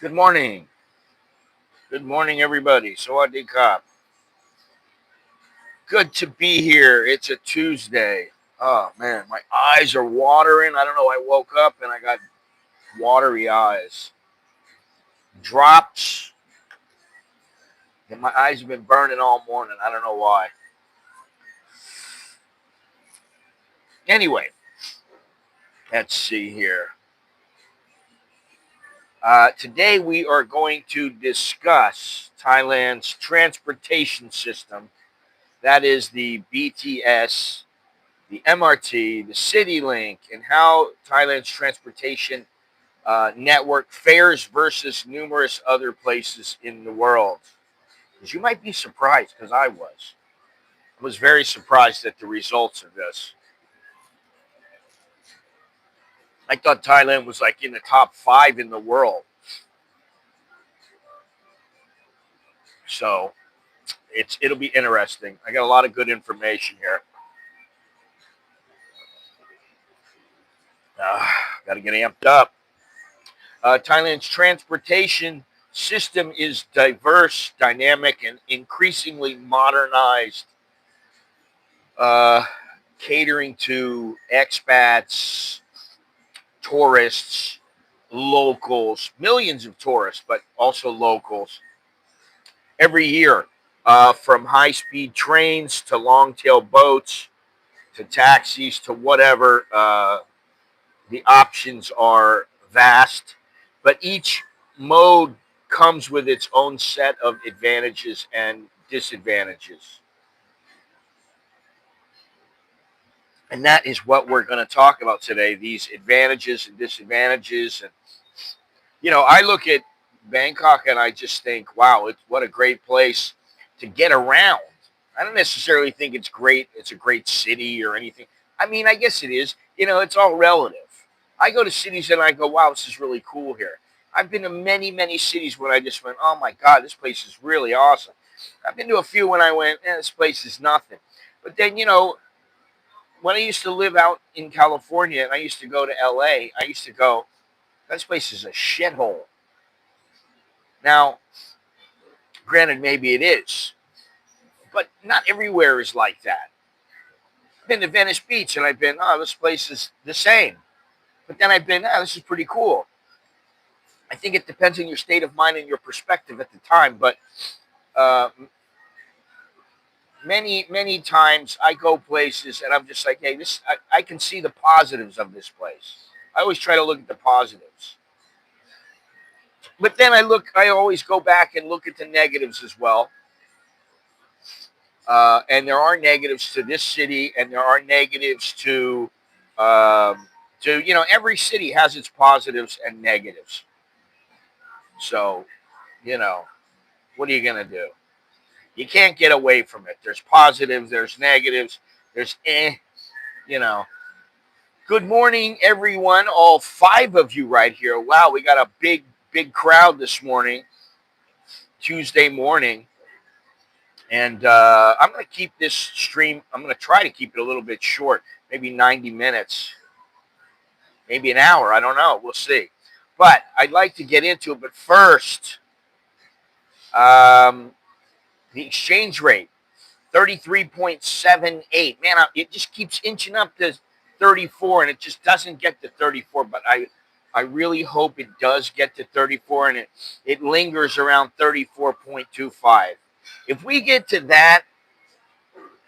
Good morning. Good morning, everybody. Sawadee Kap. Good to be here. It's a Tuesday. Oh, man, my eyes are watering. I don't know. I woke up and I got watery eyes. Drops. And my eyes have been burning all morning. I don't know why. Anyway, let's see here. Today we are going to discuss Thailand's transportation system. That is the BTS, the MRT, the CityLink, and how Thailand's transportation network fares versus numerous other places in the world. Because you might be surprised, because I was. I was very surprised at the results of this. I thought Thailand was like in the top 5 in the world. So it'll be interesting. I got a lot of good information here. Got to get amped up. Thailand's transportation system is diverse, dynamic, and increasingly modernized, uh, catering to expats, tourists, locals, millions of tourists, but also locals every year, from high speed trains to long tail boats to taxis to whatever. The options are vast, but each mode comes with its own set of advantages and disadvantages. And that is what we're going to talk about today, these advantages and disadvantages. And, I look at Bangkok and I just think, wow, what a great place to get around. I don't necessarily think it's great. It's a great city or anything. I mean, I guess it is. It's all relative. I go to cities and I go, wow, this is really cool here. I've been to many, many cities when I just went, oh my God, this place is really awesome. I've been to a few when I went, this place is nothing. But then, when I used to live out in California and I used to go to LA, I used to go, this place is a shithole. Now, granted, maybe it is, but not everywhere is like that. I've been to Venice Beach and I've been, oh, this place is the same. But then I've been, this is pretty cool. I think it depends on your state of mind and your perspective at the time. But uh, many times I go places and I'm just like, hey, I can see the positives of this place. I always try to look at the positives. But then I always go back and look at the negatives as well. And there are negatives to this city, and there are negatives um, every city has its positives and negatives. So, you know, what are you going to do? You can't get away from it. There's positives, there's negatives, there's you know. Good morning, everyone. All 5 of you right here. Wow, we got a big crowd this morning, Tuesday morning. And I'm going to keep this stream, I'm going to try to keep it a little bit short, maybe 90 minutes, maybe an hour. I don't know. We'll see. But I'd like to get into it. But first, the exchange rate, 33.78. Man, it just keeps inching up to 34, and it just doesn't get to 34. But I really hope it does get to 34, and it lingers around 34.25. If we get to that,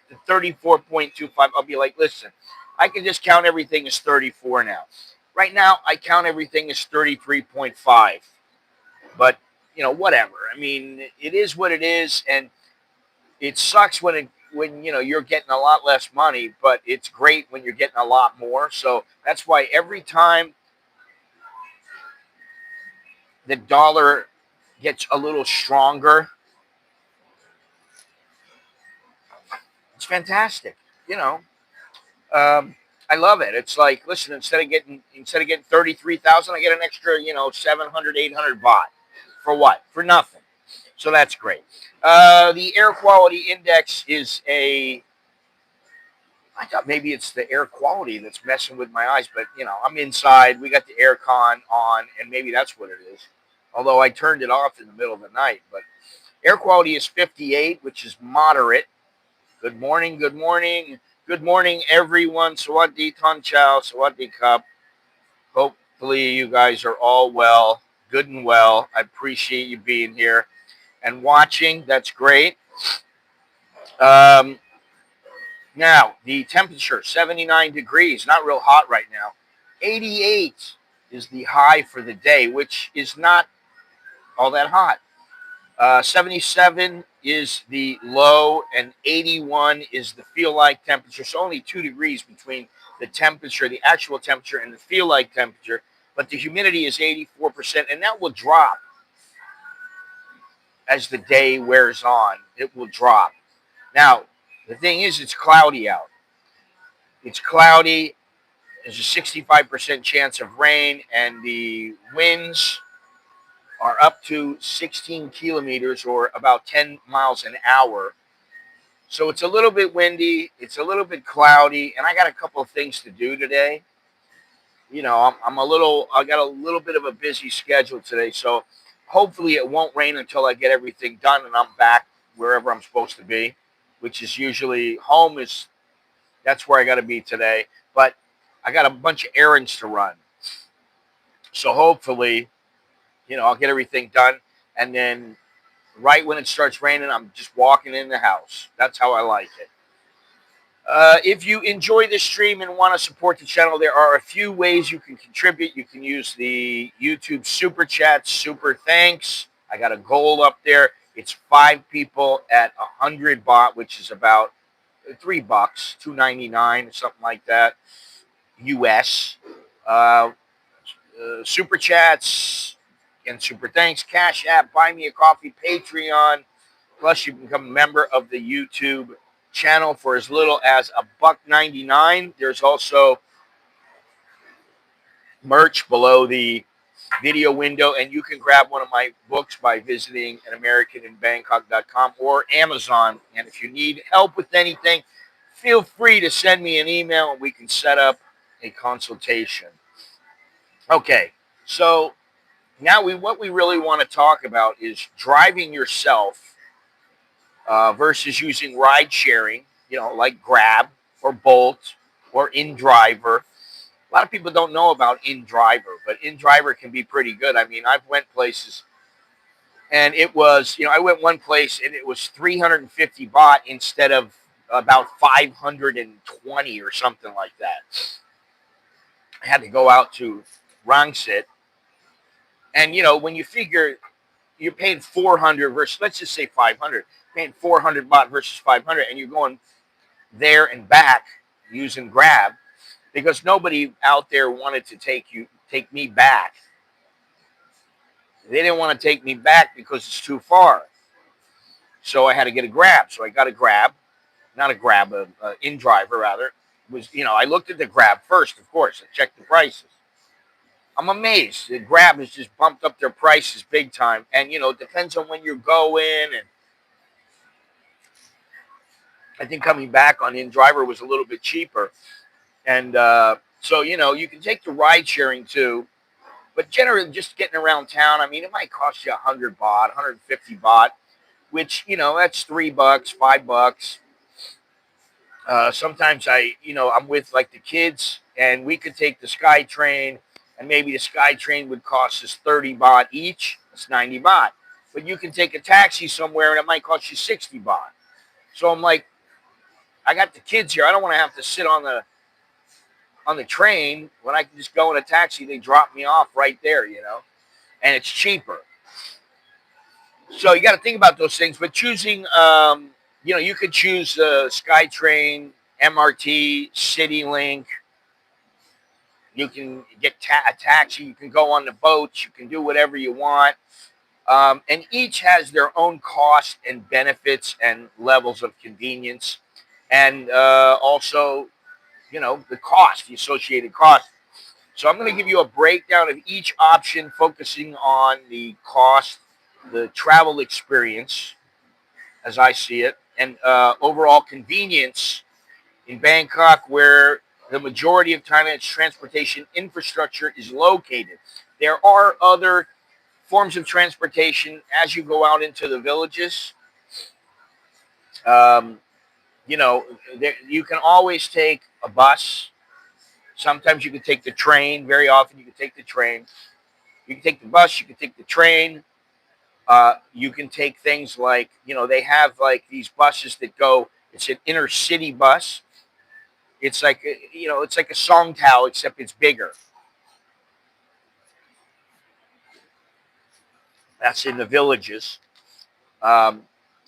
the 34.25, I'll be like, listen, I can just count everything as 34 now. Right now, I count everything as 33.5. But, whatever. I mean, it is what it is, and it sucks when you're getting a lot less money, but it's great when you're getting a lot more. So that's why every time the dollar gets a little stronger, it's fantastic. You know, I love it. It's like, listen, instead of getting 33,000, I get an extra, 700, 800 baht. For what? For nothing. So that's great. The air quality index is I thought maybe it's the air quality that's messing with my eyes, but I'm inside. We got the air con on, and maybe that's what it is. although I turned it off in the middle of the night. But air quality is 58, which is moderate. Good morning, good morning, good morning, everyone. Sawadee ton chow, sawadee cup. Hopefully, you guys are all well, good and well. I appreciate you being here and watching. That's great. Um, Now, the temperature, 79 degrees, not real hot right now. 88 is the high for the day, which is not all that hot. 77 is the low, and 81 is the feel like temperature. So only 2 degrees between the temperature, the actual temperature, and the feel like temperature. But the humidity is 84%, and that will drop as the day wears on. It will drop. Now, the thing is, it's cloudy out. It's cloudy. There's a 65% chance of rain, and the winds are up to 16 kilometers or about 10 miles an hour. So it's a little bit windy, it's a little bit cloudy, and I got a couple of things to do today. I got a little bit of a busy schedule today, so hopefully it won't rain until I get everything done and I'm back wherever I'm supposed to be, which is usually home. That's where I got to be today. But I got a bunch of errands to run. So hopefully, I'll get everything done. And then right when it starts raining, I'm just walking in the house. That's how I like it. If you enjoy this stream and want to support the channel, there are a few ways you can contribute. You can use the YouTube Super Chat, Super Thanks. I got a goal up there. It's 5 people at 100 baht, which is about $3, $2.99, something like that, US. Super Chats and Super Thanks, Cash App, Buy Me a Coffee, Patreon. Plus, you can become a member of the YouTube channel for as little as $1.99. There's also merch below the video window, and you can grab one of my books by visiting anamericaninbangkok.com or Amazon. And if you need help with anything, feel free to send me an email and we can set up a consultation. Okay, so now what we really want to talk about is driving yourself versus using ride sharing, like Grab or Bolt or InDriver. A lot of people don't know about InDriver, but InDriver can be pretty good. I mean, I've went places and it was, I went one place and it was 350 baht instead of about 520 or something like that. I had to go out to Rangsit. And, when you figure you're paying 400 versus, let's just say 500, paying 400 baht versus 500, and you're going there and back using Grab, because nobody out there wanted to take me back. They didn't want to take me back because it's too far. So I had to get a Grab. So I got a Grab, not a Grab, InDriver rather. I looked at the Grab first, of course. I checked the prices. I'm amazed. The Grab has just bumped up their prices big time. And, it depends on when you're going. And I think coming back on InDriver was a little bit cheaper. And so, you can take the ride sharing too. But generally, just getting around town, I mean, it might cost you 100 baht, 150 baht, which, that's $3, $5. Sometimes I'm with like the kids, and we could take the Skytrain, and maybe the Skytrain would cost us 30 baht each. That's 90 baht. But you can take a taxi somewhere, and it might cost you 60 baht. So I'm like, I got the kids here. I don't want to have to sit on the train when I can just go in a taxi. They drop me off right there, and it's cheaper. So you got to think about those things. But choosing, you could choose Skytrain, MRT, CityLink. You can get a taxi. You can go on the boats. You can do whatever you want. And each has their own cost and benefits and levels of convenience. And also, the cost, the associated cost. So I'm going to give you a breakdown of each option, focusing on the cost, the travel experience, as I see it, and overall convenience in Bangkok, where the majority of Thailand's transportation infrastructure is located. There are other forms of transportation as you go out into the villages. Um, you can always take a bus. Sometimes you can take the train. Very often you can take the train. You can take the bus. You can take the train. You can take things like, they have like these buses that go. It's an inner city bus. It's like, it's like a songthaews, except it's bigger. That's in the villages. Um,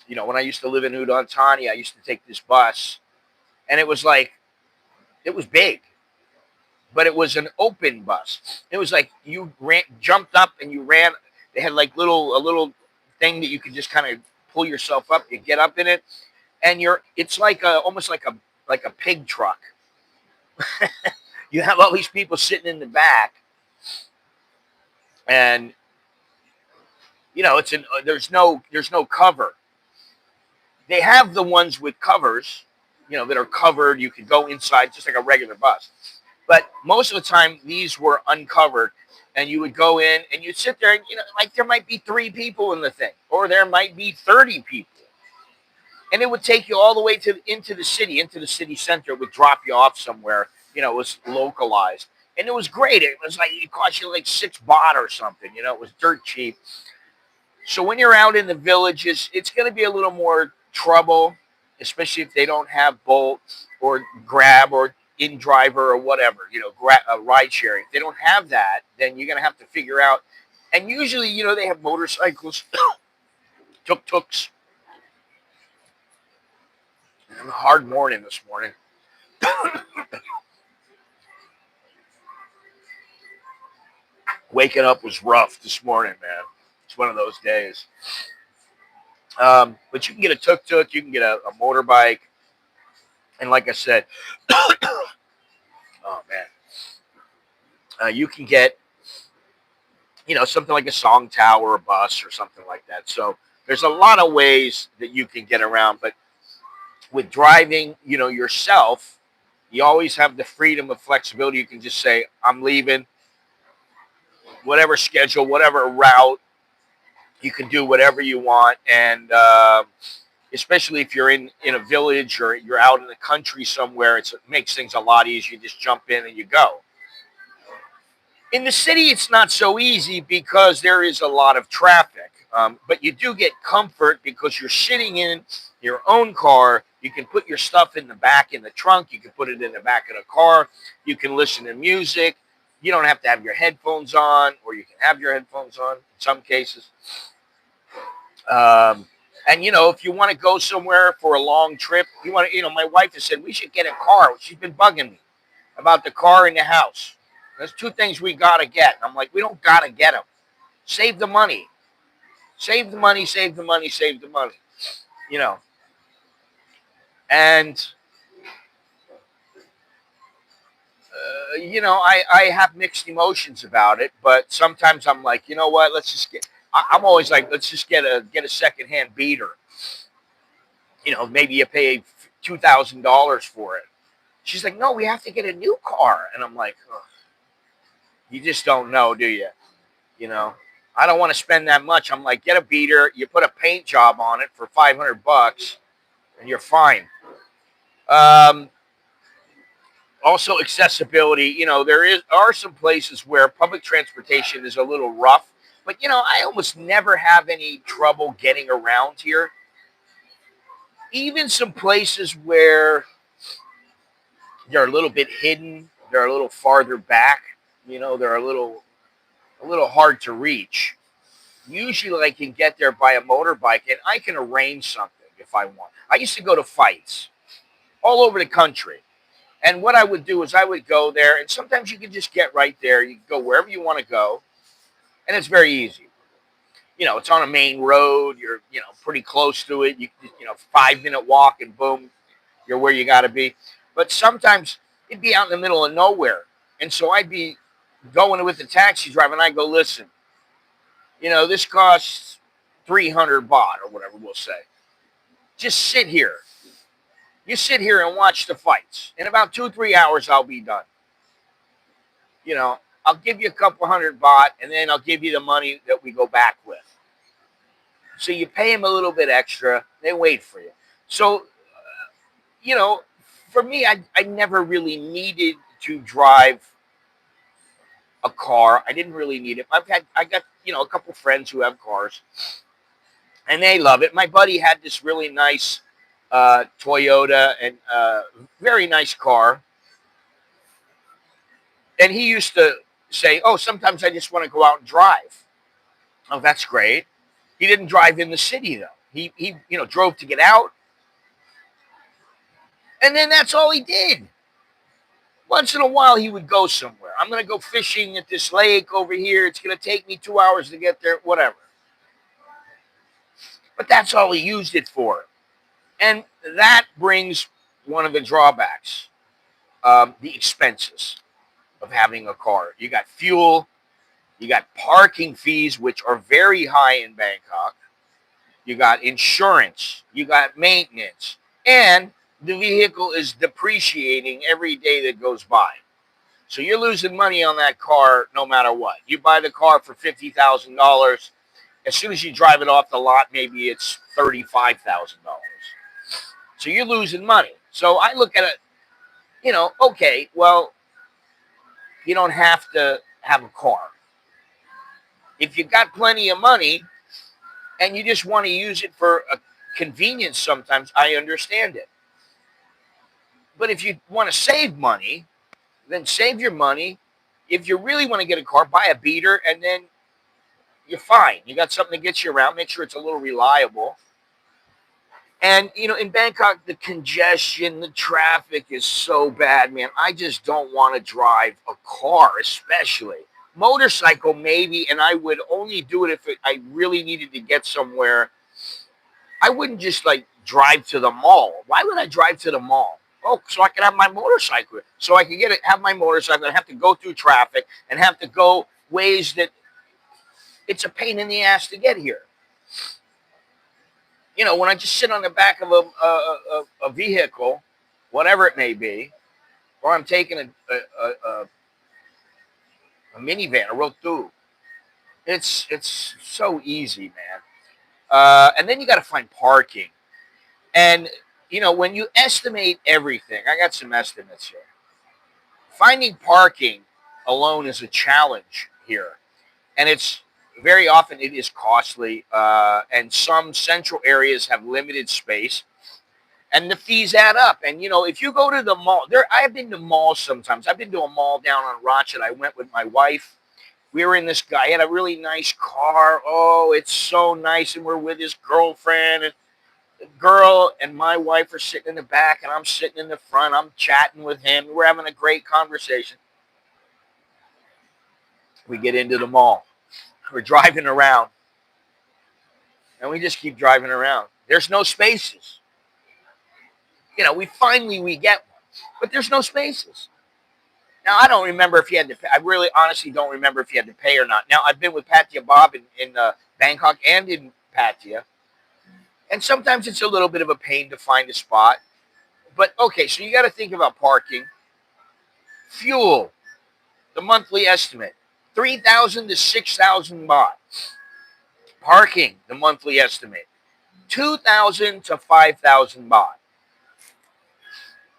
when I used to live in Udon Thani, I used to take this bus, and it was big, but it was an open bus. It was like you jumped up and you ran. They had like a little thing that you could just kind of pull yourself up. You get up in it, and it's like almost like a pig truck. You have all these people sitting in the back, and there's no cover. They have the ones with covers, that are covered. You could go inside just like a regular bus. But most of the time, these were uncovered, and you would go in and you'd sit there, and like there might be 3 people in the thing, or there might be 30 people, and it would take you all the way into the city center. It would drop you off somewhere. It was localized, and it was great. It was like it cost you like 6 baht or something. It was dirt cheap. So when you're out in the villages, it's going to be a little more trouble, especially if they don't have Bolt or Grab or InDriver or whatever, ride sharing. If they don't have that, then you're going to have to figure out. And usually, they have motorcycles, tuk-tuks. A hard morning this morning. Waking up was rough this morning, man. It's one of those days. But you can get a tuk-tuk, you can get a motorbike, and like I said, oh man, you can get something like a songthaews or a bus or something like that. So there's a lot of ways that you can get around. But with driving, yourself, you always have the freedom of flexibility. You can just say, I'm leaving, whatever schedule, whatever route. You can do whatever you want, and especially if you're in a village or you're out in the country somewhere, it makes things a lot easier. You just jump in and you go. In the city, it's not so easy because there is a lot of traffic, but you do get comfort because you're sitting in your own car. You can put your stuff in the back in the trunk. You can put it in the back of the car. You can listen to music. You don't have to have your headphones on, or you can have your headphones on in some cases. And if you want to go somewhere for a long trip, my wife has said we should get a car. She's been bugging me about the car and the house. There's 2 things we got to get. And I'm like, we don't got to get them. Save the money. Save the money, save the money, save the money. And, I have mixed emotions about it. But sometimes I'm like, you know what? I'm always like, let's just get a secondhand beater. Maybe you pay $2,000 for it. She's like, no, we have to get a new car. And I'm like, oh, you just don't know, do you? I don't want to spend that much. I'm like, get a beater. You put a paint job on it for $500, and you're fine. Also, accessibility. Are some places where public transportation is a little rough, but I almost never have any trouble getting around here. Even some places where they're a little bit hidden, they're a little farther back. They're a little hard to reach. Usually, I can get there by a motorbike, and I can arrange something if I want. I used to go to fights all over the country, and what I would do is I would go there, and sometimes you can just get right there. You can go wherever you want to go, and it's very easy. It's on a main road. You're pretty close to it. 5-minute walk, and boom, you're where you got to be. But sometimes it'd be out in the middle of nowhere, and so I'd be going with the taxi driver, and I go, listen, this costs 300 baht or whatever we'll say. Just sit here. You sit here and watch the fights. In about 2-3 hours, I'll be done. I'll give you a couple hundred baht, and then I'll give you the money that we go back with. So you pay them a little bit extra. They wait for you. So, you know, for me, I never really needed to drive a car. I didn't really need it. I got, a couple friends who have cars, and they love it. My buddy had this really nice Toyota and very nice car, and he used to say, "Oh, sometimes I just want to go out and drive." Oh, that's great. He didn't drive in the city though. He drove to get out, and then that's all he did. Once in a while, he would go somewhere. I'm going to go fishing at this lake over here. It's going to take me 2 hours to get there, whatever. But that's all he used it for. And that brings one of the drawbacks, the expenses of having a car. You got fuel, you got parking fees, which are very high in Bangkok. You got insurance, you got maintenance, and the vehicle is depreciating every day that goes by. So you're losing money on that car no matter what. You buy the car for $50,000. As soon as you drive it off the lot, maybe it's $35,000. So you're losing money. So I look at it, okay, well, you don't have to have a car. If you got plenty of money and you just want to use it for a convenience sometimes, I understand it. But if you want to save money, then save your money. If you really want to get a car, buy a beater, and then you're fine. You got something that gets you around. Make sure it's a little reliable. And, in Bangkok, the congestion, the traffic is so bad, man. I just don't want to drive a car, especially. Motorcycle, maybe, and I would only do it if I really needed to get somewhere. I wouldn't just, drive to the mall. Why would I drive to the mall? Oh, so I could have my motorcycle. So I could have my motorcycle and have to go through traffic and have to go ways that it's a pain in the ass to get here. When I just sit on the back of a vehicle, whatever it may be, or I'm taking a minivan, a tuk-tuk, it's so easy, man. And then you got to find parking. And, when you estimate everything, I got some estimates here. Finding parking alone is a challenge here. And it's very often it is costly. And some central areas have limited space. And the fees add up. And, if you go to the mall, I've been to malls sometimes. I've been to a mall down on Ratchet. I went with my wife. We were in this guy. He had a really nice car. Oh, it's so nice. And we're with his girlfriend. And the girl and my wife are sitting in the back, and I'm sitting in the front. I'm chatting with him. We're having a great conversation. We get into the mall. We're driving around. And we just keep driving around. There's no spaces. We get one. But there's no spaces. Now, I don't remember if you had to pay. I really honestly don't remember if you had to pay or not. Now, I've been with Pattaya Bob in Bangkok and in Pattaya. And sometimes it's a little bit of a pain to find a spot. But, okay, so you got to think about parking. Fuel, the monthly estimate, 3,000 to 6,000 baht. Parking, the monthly estimate, 2,000 to 5,000 baht.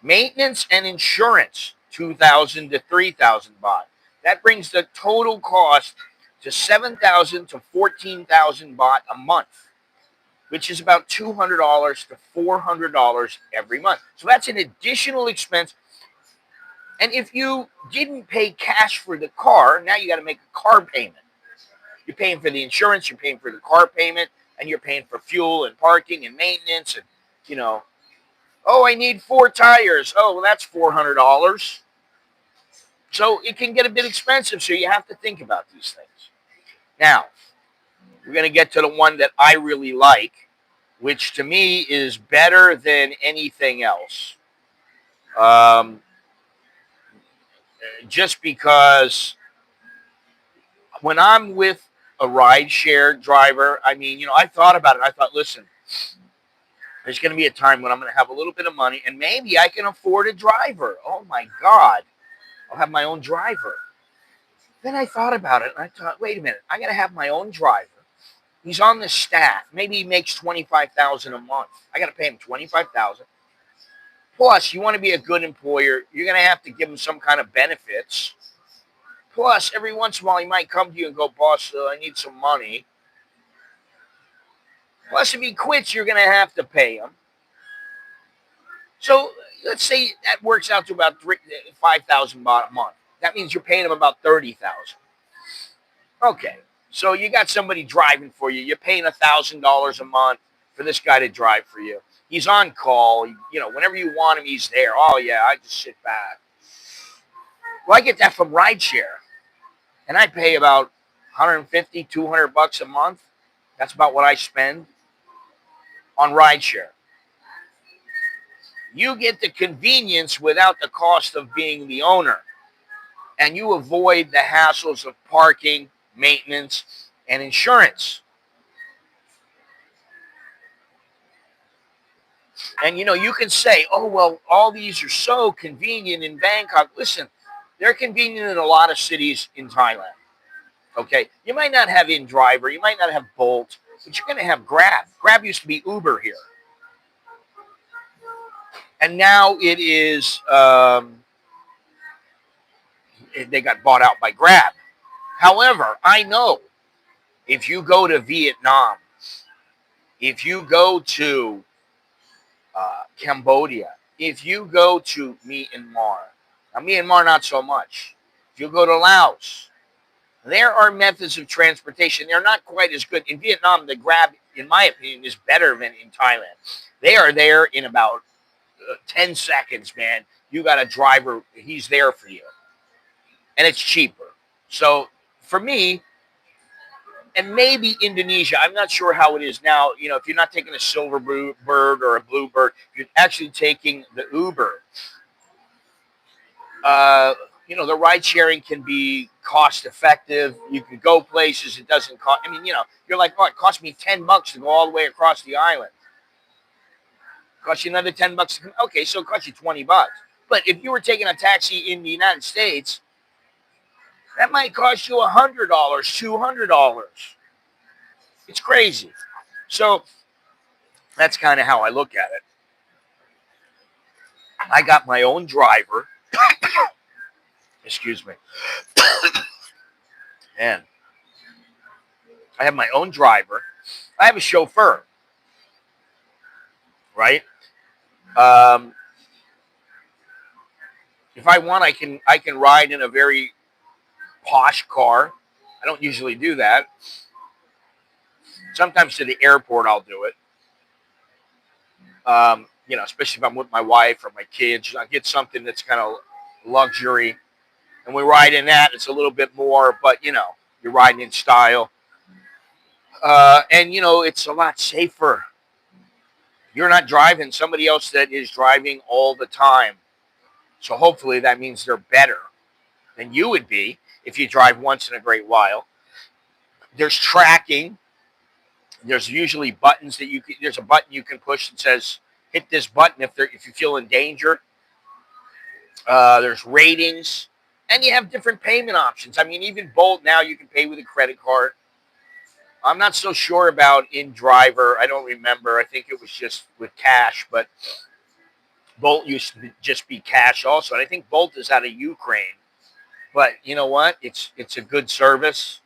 Maintenance and insurance, 2,000 to 3,000 baht. That brings the total cost to 7,000 to 14,000 baht a month, which is about $200 to $400 every month. So that's an additional expense. And if you didn't pay cash for the car, now you got to make a car payment. You're paying for the insurance, you're paying for the car payment, and you're paying for fuel and parking and maintenance. And, oh, I need 4 tires. Oh, well, that's $400. So it can get a bit expensive, so you have to think about these things. Now, we're going to get to the one that I really like, which to me is better than anything else. Just because when I'm with a rideshare driver, I thought about it. I thought, listen, there's going to be a time when I'm going to have a little bit of money, and maybe I can afford a driver. Oh, my God. I'll have my own driver. Then I thought about it, and I thought, wait a minute, I got to have my own driver. He's on the staff. Maybe he makes 25,000 a month. I got to pay him 25,000. Plus, you want to be a good employer, you're going to have to give him some kind of benefits. Plus, every once in a while, he might come to you and go, boss, I need some money. Plus, if he quits, you're going to have to pay him. So let's say that works out to about 5,000 a month. That means you're paying him about 30,000. Okay, so you got somebody driving for you. You're paying $1,000 a month for this guy to drive for you. He's on call. Whenever you want him, he's there. Oh yeah, I just sit back. Well, I get that from rideshare, and I pay about 150, 200 bucks a month. That's about what I spend on rideshare. You get the convenience without the cost of being the owner, and you avoid the hassles of parking, maintenance, and insurance. And you can say, oh, well, all these are so convenient in Bangkok. Listen, they're convenient in a lot of cities in Thailand. Okay, you might not have InDriver, you might not have Bolt, but you're going to have Grab. Grab used to be Uber here, and now it is. They got bought out by Grab. However, I know if you go to Vietnam, if you go to Cambodia, if you go to Myanmar, now Myanmar not so much. If you go to Laos, there are methods of transportation. They're not quite as good. In Vietnam, the Grab, in my opinion, is better than in Thailand. They are there in about 10 seconds, man. You got a driver, he's there for you. And it's cheaper. So for me, and maybe Indonesia, I'm not sure how it is now. If you're not taking a silver bird or a bluebird, you're actually taking the Uber. The ride sharing can be cost effective. You can go places. It doesn't cost. You're like, oh, it cost me $10 to go all the way across the island. Cost you another $10 to come. Okay, so it cost you $20. But if you were taking a taxi in the United States, that might cost you $100, $200. It's crazy. So that's kind of how I look at it. I got my own driver. Excuse me. And I have my own driver. I have a chauffeur. Right? If I want, I can ride in a very posh car. I don't usually do that. Sometimes to the airport, I'll do it. Especially if I'm with my wife or my kids, I'll get something that's kind of luxury, and we ride in that. It's a little bit more, but you're riding in style, and it's a lot safer. You're not driving somebody else that is driving all the time, so hopefully that means they're better than you would be if you drive once in a great while. There's tracking. There's usually buttons that there's a button you can push that says hit this button if you feel in danger. There's ratings, and you have different payment options. Even Bolt now you can pay with a credit card. I'm not so sure about InDriver. I don't remember. I think it was just with cash, but Bolt used to just be cash also. And I think Bolt is out of Ukraine. But you know what? It's a good service.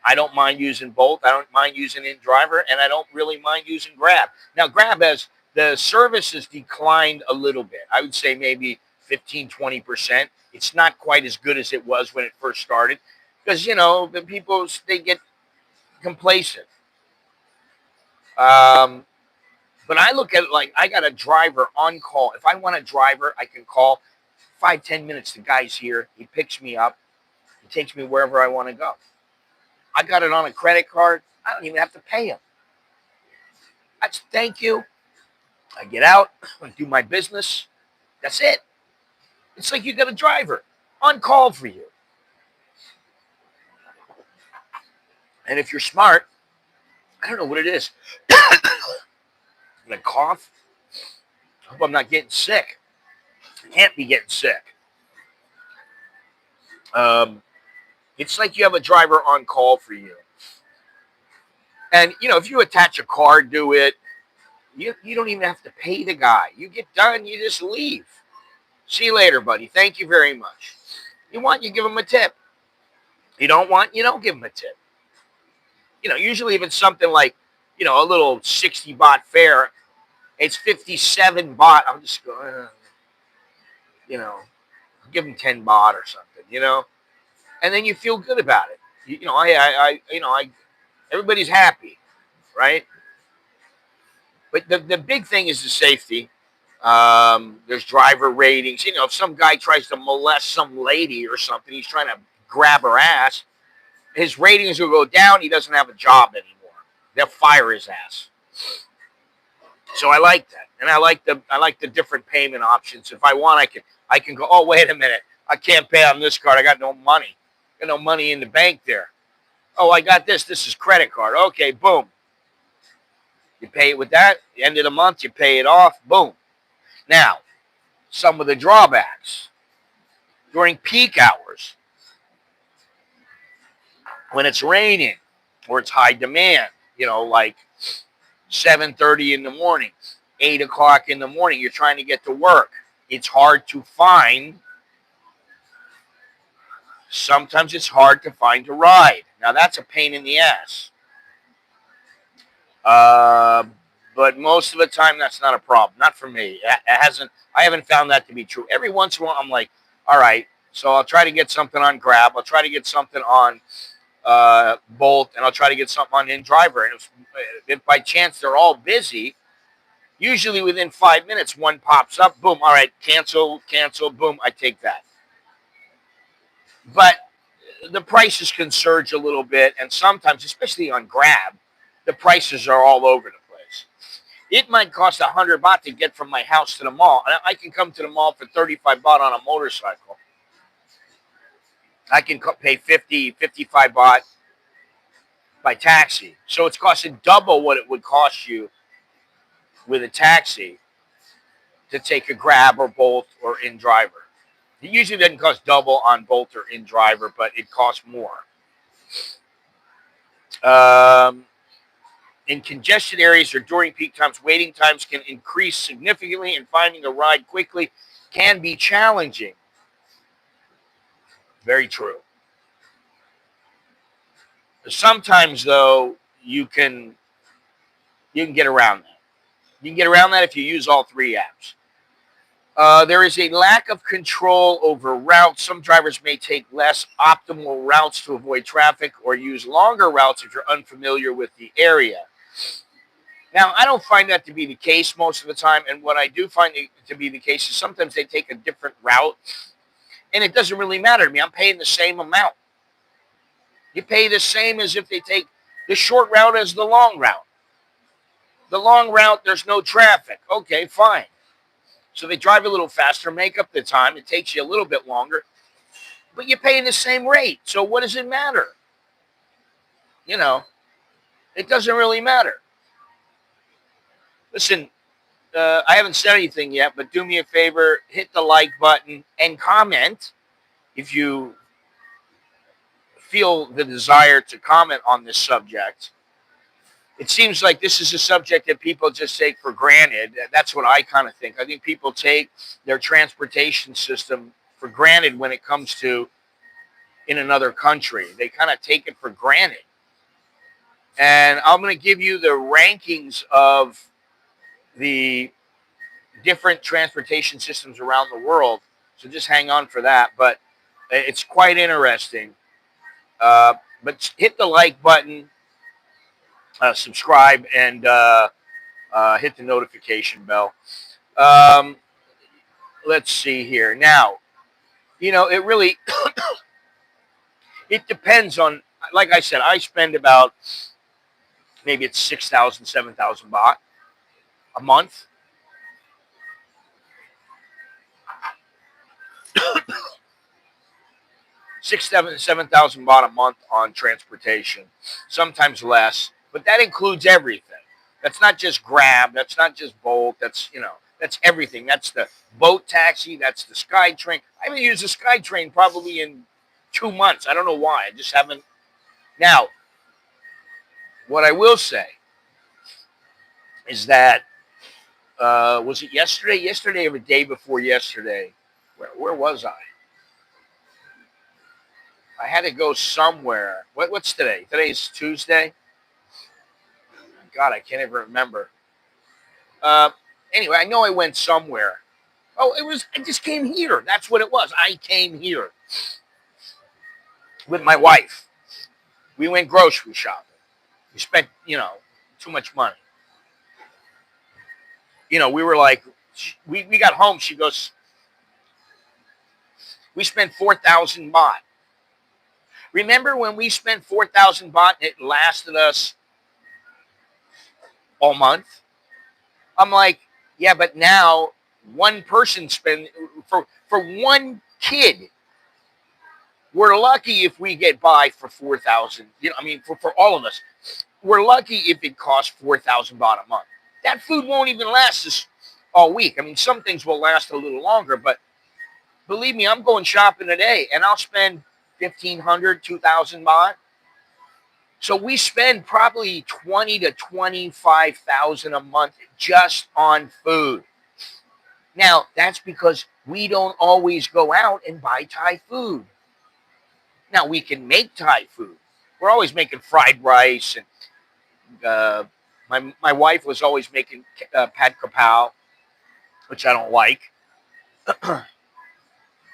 I don't mind using Bolt. I don't mind using InDriver, and I don't really mind using Grab. Now, Grab the service has declined a little bit. I would say maybe 15, 20%. It's not quite as good as it was when it first started because, the people, they get complacent. But I look at it like I got a driver on call. If I want a driver, I can call 5, 10 minutes. The guy's here. He picks me up. He takes me wherever I want to go. I got it on a credit card. I don't even have to pay him. That's thank you. I get out, I do my business. That's it. It's like you got a driver on call for you. And if you're smart, I don't know what it is. I'm going to cough. I hope I'm not getting sick. I can't be getting sick. It's like you have a driver on call for you. And, if you attach a card to it, you don't even have to pay the guy. You get done, you just leave. See you later, buddy. Thank you very much. You want, you give him a tip. You don't want, you don't give him a tip. Usually if it's something like, a little 60 baht fare, it's 57 baht. I'll just go, give him 10 baht or something, and then you feel good about it. Everybody's happy, right? But the big thing is the safety. There's driver ratings. If some guy tries to molest some lady or something, he's trying to grab her ass, his ratings will go down. He doesn't have a job anymore. They'll fire his ass. So I like that, and I like the different payment options. If I want, I can go. Oh, wait a minute, I can't pay on this card. I got no money. Got no money in the bank there. Oh, I got this. This is credit card. Okay, boom. You pay it with that. The end of the month, you pay it off. Boom. Now, some of the drawbacks during peak hours, when it's raining or it's high demand, like 7:30 in the morning, 8 o'clock in the morning, you're trying to get to work. It's hard to find. Sometimes it's hard to find a ride. Now, that's a pain in the ass. But most of the time, that's not a problem. Not for me. I haven't found that to be true. Every once in a while, I'm like, all right, so I'll try to get something on Grab. I'll try to get something on Bolt, and I'll try to get something on InDriver. And if by chance they're all busy, usually within 5 minutes, one pops up. Boom. All right, cancel. Boom. I take that. But the prices can surge a little bit, and sometimes, especially on Grab, the prices are all over the place. It might cost 100 baht to get from my house to the mall. And I can come to the mall for 35 baht on a motorcycle. I can pay 50, 55 baht by taxi. So it's costing double what it would cost you with a taxi to take a Grab or Bolt or InDriver. It usually doesn't cost double on Bolt or InDriver, but it costs more. In congestion areas or during peak times, waiting times can increase significantly, and finding a ride quickly can be challenging. Very true. Sometimes, though, you can get around that. You can get around that if you use all three apps. There is a lack of control over routes. Some drivers may take less optimal routes to avoid traffic or use longer routes if you're unfamiliar with the area. Now, I don't find that to be the case most of the time, and what I do find to be the case is sometimes they take a different route, and it doesn't really matter to me. I'm paying the same amount. You pay the same as if they take the short route as the long route. The long route, there's no traffic. Okay, fine. So they drive a little faster, make up the time. It takes you a little bit longer, but you're paying the same rate. So what does it matter? It doesn't really matter. Listen, I haven't said anything yet, but do me a favor, hit the like button and comment if you feel the desire to comment on this subject. It seems like this is a subject that people just take for granted. That's what I kind of think. I think people take their transportation system for granted when it comes to in another country. They kind of take it for granted. And I'm going to give you the rankings of the different transportation systems around the world. So just hang on for that. But it's quite interesting. But hit the like button, subscribe, and hit the notification bell. Let's see here. Now, it really, it depends on, like I said, I spend about, maybe it's 6,000, 7,000 baht a month. Seven thousand baht a month on transportation, sometimes less, but that includes everything. That's not just Grab. That's not just Bolt. That's that's everything. That's the boat taxi. That's the Skytrain. I haven't used the Skytrain probably in 2 months. I don't know why. I just haven't. Now, what I will say is that, was it yesterday? Yesterday or the day before yesterday? Where was I? I had to go somewhere. What's today? Today's Tuesday. God, I can't even remember. Uh, anyway, I know I went somewhere. Oh, I just came here. That's what it was. I came here with my wife. We went grocery shopping. We spent, too much money. We were like, we got home. She goes, we spent 4,000 baht. Remember when we spent 4,000 baht and it lasted us all month? I'm like, yeah, but now one person spend for one kid. We're lucky if we get by for 4,000. For all of us, we're lucky if it costs 4,000 baht a month. That food won't even last us all week. Some things will last a little longer, but believe me, I'm going shopping today, and I'll spend 1,500, 2,000 baht. So we spend probably 20 to 25,000 a month just on food. Now, that's because we don't always go out and buy Thai food. Now, we can make Thai food. We're always making fried rice, and my wife was always making pad kapow, which I don't like.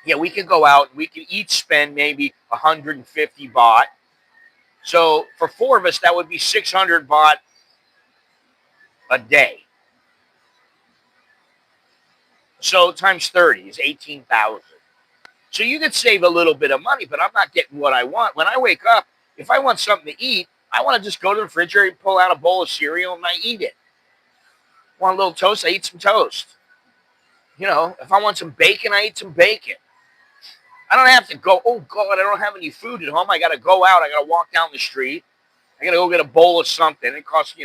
Yeah, we could go out. We could each spend maybe 150 baht. So for four of us, that would be 600 baht a day. So times 30 is 18,000. So you could save a little bit of money, but I'm not getting what I want. When I wake up, if I want something to eat, I want to just go to the refrigerator, pull out a bowl of cereal, and I eat it. Want a little toast? I eat some toast. If I want some bacon, I eat some bacon. I don't have to go, oh, God, I don't have any food at home. I got to go out. I got to walk down the street. I got to go get a bowl of something. It costs,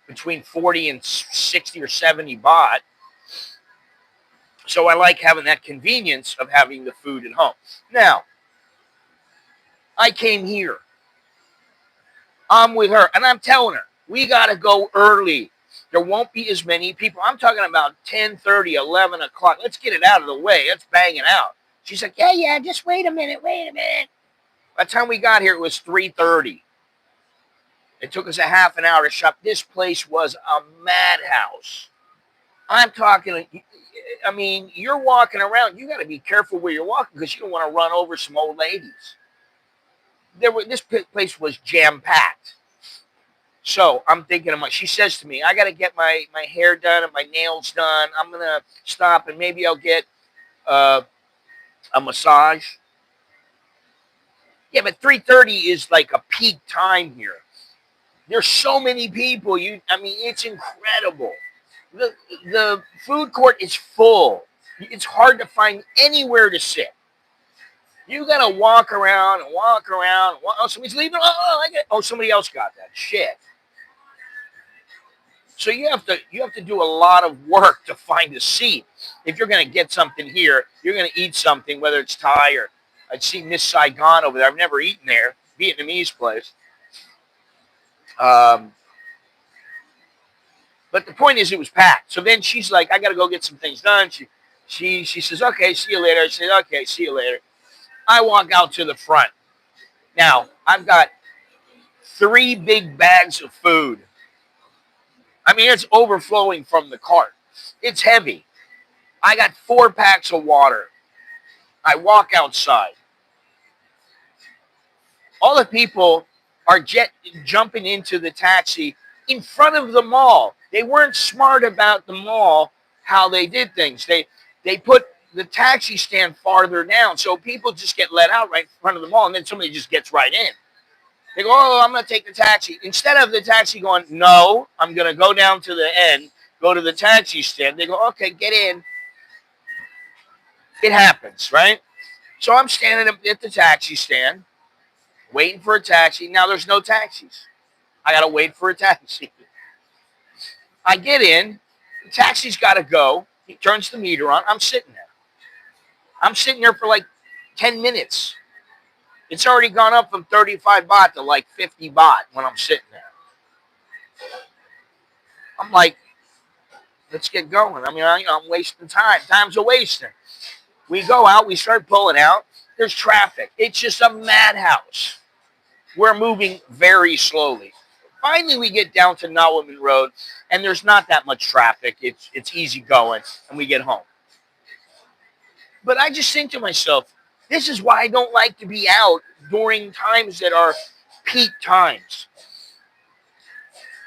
between 40 and 60 or 70 baht. So I like having that convenience of having the food at home. Now, I came here. I'm with her, and I'm telling her, we got to go early. There won't be as many people. I'm talking about 10:30, 11 o'clock. Let's get it out of the way. Let's bang it out. She's like, yeah, just wait a minute. By the time we got here, it was 3:30. It took us a half an hour to shop. This place was a madhouse. I'm talking, you're walking around. You got to be careful where you're walking because you don't want to run over some old ladies. This place was jam-packed. So I'm thinking, she says to me, I got to get my hair done and my nails done. I'm going to stop and maybe I'll get a massage. Yeah, but 3:30 is like a peak time here. There's so many people. It's incredible. The food court is full. It's hard to find anywhere to sit. You got to walk around. Oh, somebody's leaving. Somebody else got that. Shit. So you have to do a lot of work to find a seat. If you're going to get something here, you're going to eat something, whether it's Thai or I'd see Miss Saigon over there. I've never eaten there. Vietnamese place. But the point is, it was packed. So then she's like, I got to go get some things done. She says, okay, see you later. I said, okay, see you later. I walk out to the front. Now, I've got 3 big bags of food. It's overflowing from the cart. It's heavy. I got 4 packs of water. I walk outside. All the people are jumping into the taxi in front of the mall. They weren't smart about the mall, how they did things. They put the taxi stand farther down, so people just get let out right in front of the mall, and then somebody just gets right in. They go, oh, I'm going to take the taxi. Instead of the taxi going, no, I'm going to go down to the end, go to the taxi stand. They go, okay, get in. It happens, right? So I'm standing up at the taxi stand, waiting for a taxi. Now there's no taxis. I got to wait for a taxi. I get in. The taxi's got to go. He turns the meter on. I'm sitting there. I'm sitting there for like 10 minutes. It's already gone up from 35 baht to like 50 baht when I'm sitting there. I'm like, let's get going. I mean, I'm wasting time. Time's a wasting. We go out, we start pulling out. There's traffic. It's just a madhouse. We're moving very slowly. Finally, we get down to Nawaman Road, and there's not that much traffic. It's easy going, and we get home. But I just think to myself, this is why I don't like to be out during times that are peak times.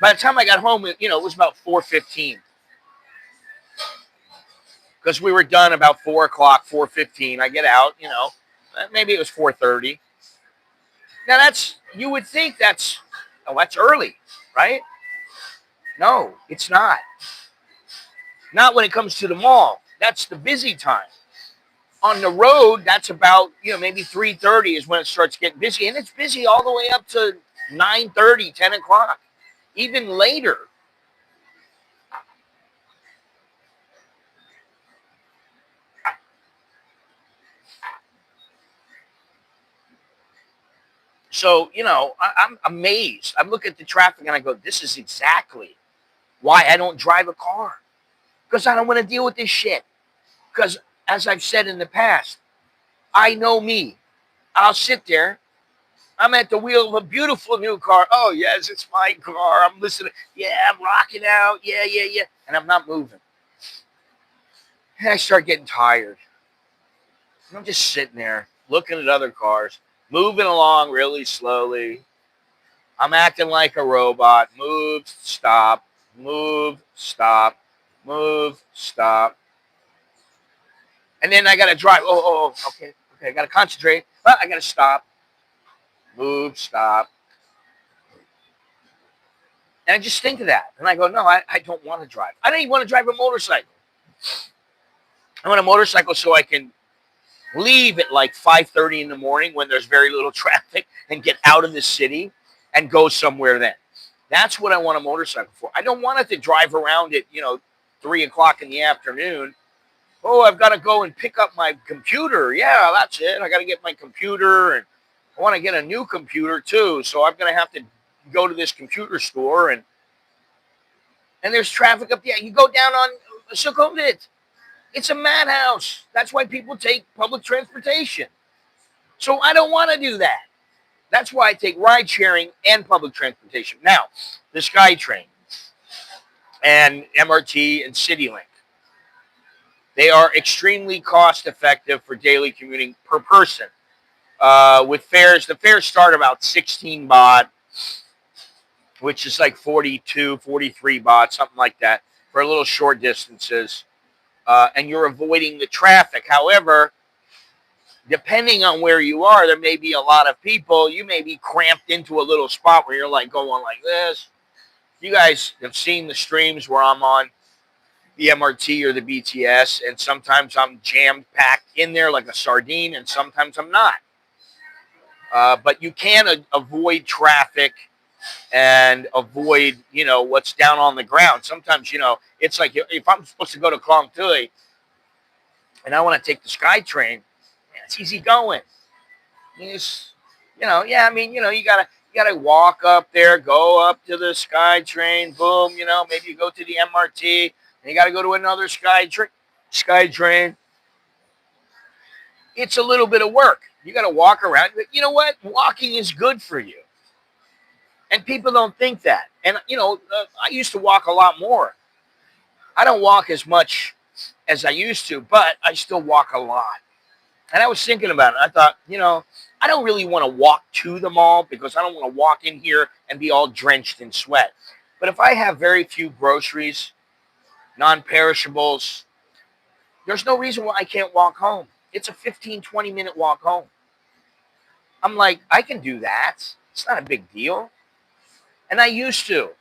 By the time I got home, it was about 4:15 because we were done about 4 o'clock, 4:15. I get out, maybe it was 4:30. Now you would think that's early, right? No, it's not. Not when it comes to the mall. That's the busy time. On the road, that's about, maybe 3:30 is when it starts getting busy. And it's busy all the way up to 9:30, 10 o'clock, even later. So, I'm amazed. I look at the traffic and I go, this is exactly why I don't drive a car. Because I don't want to deal with this shit. Because, as I've said in the past, I know me. I'll sit there. I'm at the wheel of a beautiful new car. Oh, yes, it's my car. I'm listening. Yeah, I'm rocking out. Yeah, yeah, yeah. And I'm not moving. And I start getting tired. And I'm just sitting there looking at other cars, moving along really slowly. I'm acting like a robot. Move, stop, move, stop, move, stop. And then I got to drive. Oh, okay. I got to concentrate. But I got to stop, move, stop. And I just think of that. And I go, no, I don't want to drive. I don't even want to drive a motorcycle. I want a motorcycle so I can leave at like 5:30 in the morning when there's very little traffic and get out of the city and go somewhere then. That's what I want a motorcycle for. I don't want it to drive around at, 3 o'clock in the afternoon. Oh, I've got to go and pick up my computer. Yeah, that's it. I got to get my computer, and I want to get a new computer too. So I'm going to have to go to this computer store, and there's traffic up there. You go down on Sukhumvit. It's a madhouse. That's why people take public transportation. So I don't want to do that. That's why I take ride sharing and public transportation. Now, the Skytrain and MRT and CityLink, they are extremely cost effective for daily commuting per person. With fares, the fares start about 16 baht, which is like 42, 43 baht, something like that, for a little short distances. And you're avoiding the traffic. However, depending on where you are, there may be a lot of people. You may be cramped into a little spot where you're like going like this. You guys have seen the streams where I'm on the MRT or the BTS, and sometimes I'm jammed packed in there like a sardine, and sometimes I'm not. But you can avoid traffic and avoid, what's down on the ground. Sometimes, it's like if I'm supposed to go to Klong Tui and I want to take the SkyTrain, it's easy going. You gotta walk up there, go up to the SkyTrain, boom, maybe you go to the MRT, and you gotta go to another SkyTrain. It's a little bit of work. You gotta walk around. You know what? Walking is good for you. And people don't think that. And, I used to walk a lot more. I don't walk as much as I used to, but I still walk a lot. And I was thinking about it. I thought, I don't really want to walk to the mall because I don't want to walk in here and be all drenched in sweat. But if I have very few groceries, non-perishables, there's no reason why I can't walk home. It's a 15, 20-minute walk home. I'm like, I can do that. It's not a big deal. And I used to.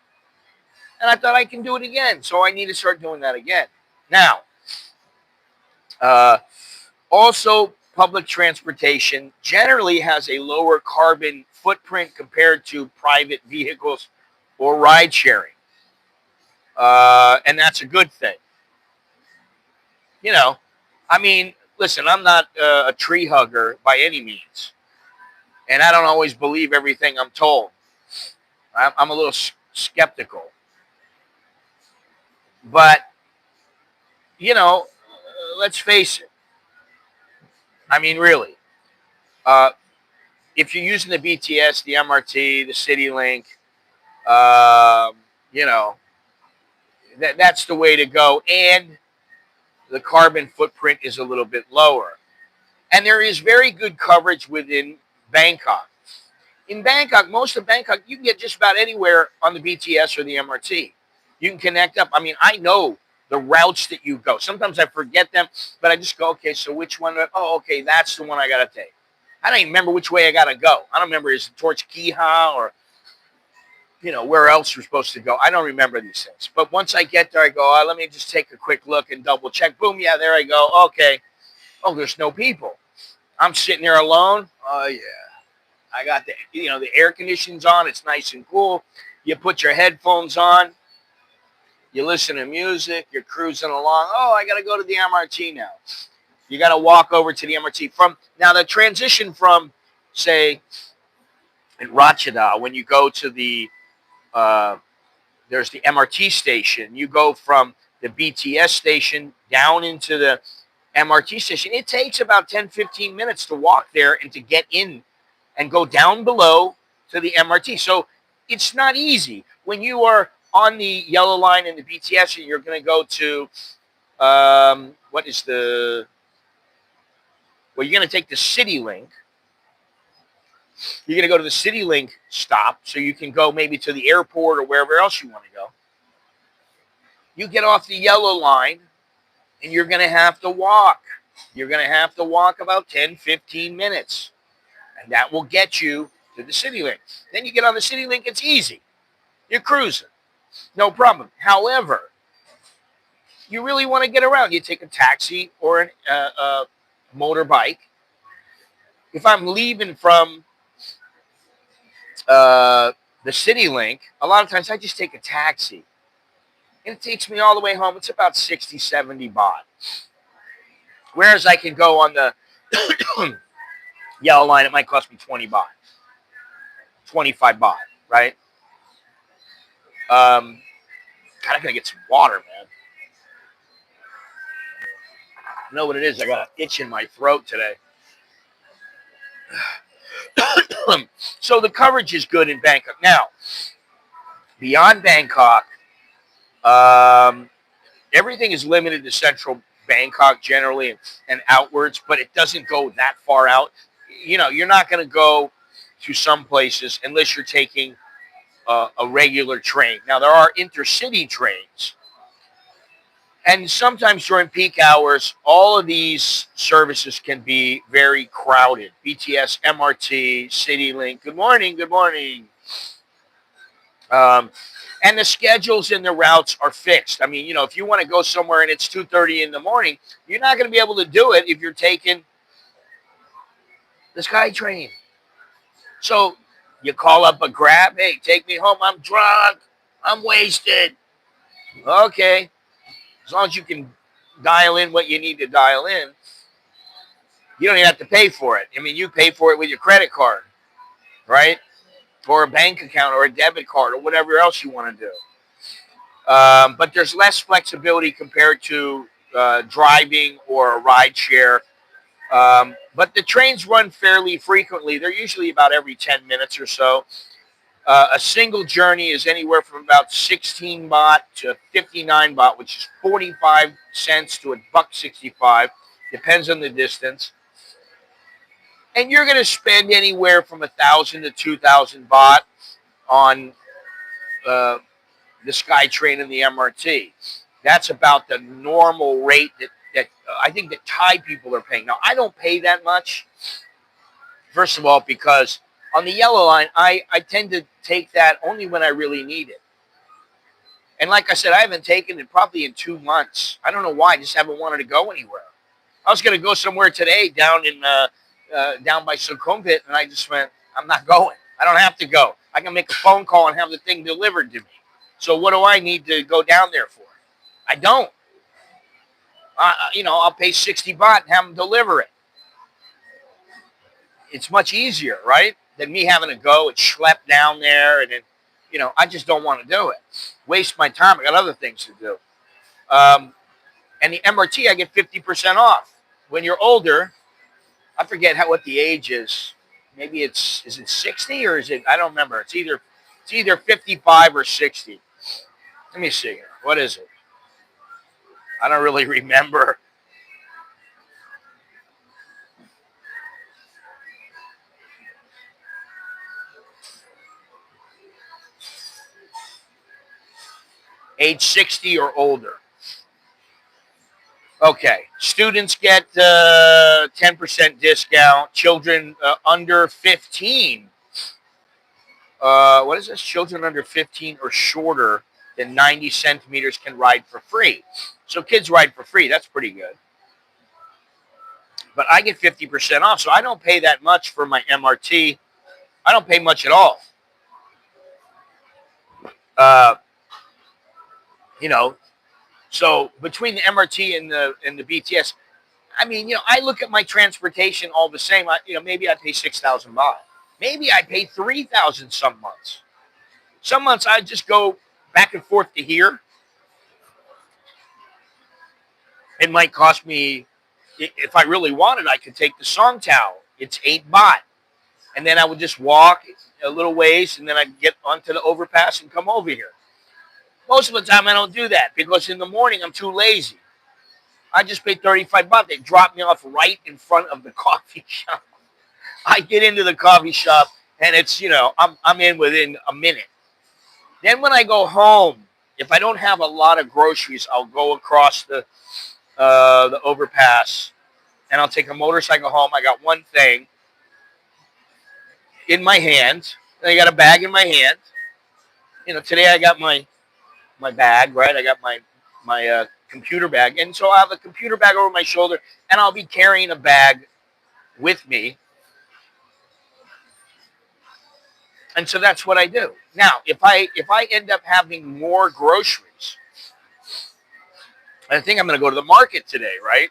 And I thought I can do it again. So I need to start doing that again. Now, also, public transportation generally has a lower carbon footprint compared to private vehicles or ride sharing. And that's a good thing. Listen, I'm not a tree hugger by any means. and I don't always believe everything I'm told. I'm a little skeptical. But, let's face it. I mean, really, uh, if you're using the BTS, the MRT, the CityLink, um, you know, that's the way to go. And the carbon footprint is a little bit lower. And there is very good coverage within Bangkok. In Bangkok, most of Bangkok, you can get just about anywhere on the BTS or the MRT. You can connect up. I mean, I know the routes that you go. Sometimes I forget them, but I just go, okay, so which one? Oh, okay, that's the one I got to take. I don't even remember which way I got to go. I don't remember is it towards Kiha or, where else you're supposed to go. I don't remember these things. But once I get there, I go, oh, let me just take a quick look and double check. Boom, yeah, there I go. Okay. Oh, there's no people. I'm sitting there alone. Oh, yeah. I got the air conditioning's on. It's nice and cool. You put your headphones on. You listen to music. You're cruising along. Oh, I got to go to the MRT now. You got to walk over to the MRT. Now, the transition from, say, in Ratchada, when you go to there's the MRT station. You go from the BTS station down into the MRT station. It takes about 10, 15 minutes to walk there and to get in and go down below to the MRT. So it's not easy. When you are on the yellow line in the BTS and you're going to go to, you're going to take the CityLink. You're going to go to the CityLink stop so you can go maybe to the airport or wherever else you want to go. You get off the yellow line and you're going to have to walk. You're going to have to walk about 10, 15 minutes. And that will get you to the CityLink. Then you get on the CityLink, it's easy. You're cruising. No problem. However, you really want to get around. You take a taxi or a motorbike. If I'm leaving from the CityLink, a lot of times I just take a taxi. And it takes me all the way home. It's about 60, 70 baht. Whereas I can go on the yellow line, it might cost me 20 baht. 25 baht, right? God, I gotta get some water, man. I know what it is. I got an itch in my throat today. So the coverage is good in Bangkok. Now, beyond Bangkok, everything is limited to central Bangkok generally and outwards, but it doesn't go that far out. You're not going to go to some places unless you're taking a regular train. Now, there are intercity trains. And sometimes during peak hours, all of these services can be very crowded. BTS, MRT, CityLink. Good morning. Good morning. And the schedules and the routes are fixed. I mean, if you want to go somewhere and it's 2:30 in the morning, you're not going to be able to do it if you're taking the Skytrain. So you call up a Grab. Hey, take me home. I'm drunk. I'm wasted. Okay. As long as you can dial in what you need to dial in, you don't even have to pay for it. I mean, you pay for it with your credit card, right? Or a bank account or a debit card or whatever else you want to do. But there's less flexibility compared to driving or a ride share. But the trains run fairly frequently. They're usually about every 10 minutes or so. A single journey is anywhere from about 16 baht to 59 baht, which is 45 cents to $1.65. Depends on the distance. And you're going to spend anywhere from 1,000 to 2,000 baht on the Skytrain and the MRT. That's about the normal rate that I think that Thai people are paying. Now, I don't pay that much. First of all, because on the yellow line, I tend to take that only when I really need it. And like I said, I haven't taken it probably in 2 months. I don't know why. I just haven't wanted to go anywhere. I was going to go somewhere today down by Sukhumvit, and I just went, I'm not going. I don't have to go. I can make a phone call and have the thing delivered to me. So what do I need to go down there for? I don't. I'll pay 60 baht and have them deliver it. it's much easier, right, than me having to go and schlep down there, and then, I just don't want to do it. Waste my time. I got other things to do. And the MRT, I get 50% off. When you're older, I forget what the age is. Maybe is it 60 or is it, I don't remember. It's either 55 or 60. Let me see here. What is it? I don't really remember. Age 60 or older. Okay. Students get 10% discount. Children under 15. What is this? Children under 15 or shorter than 90 centimeters can ride for free. So kids ride for free. That's pretty good. But I get 50% off, so I don't pay that much for my MRT. I don't pay much at all. You know, so between the MRT and the BTS, I mean, I look at my transportation all the same. Maybe I pay 6,000 baht. Maybe I pay 3,000 some months. Some months I just go back and forth to here. It might cost me, if I really wanted, I could take the songthaews. It's 8 baht. And then I would just walk a little ways, and then I'd get onto the overpass and come over here. Most of the time I don't do that because in the morning I'm too lazy. I just pay 35 baht. They drop me off right in front of the coffee shop. I get into the coffee shop and it's, I'm in within a minute. Then when I go home, if I don't have a lot of groceries, I'll go across the overpass and I'll take a motorcycle home. I got one thing in my hand. I got a bag in my hand. Today I got my bag, right? I got my computer bag. And so I have a computer bag over my shoulder and I'll be carrying a bag with me. And so that's what I do. Now, if I end up having more groceries, I think I'm going to go to the market today, right?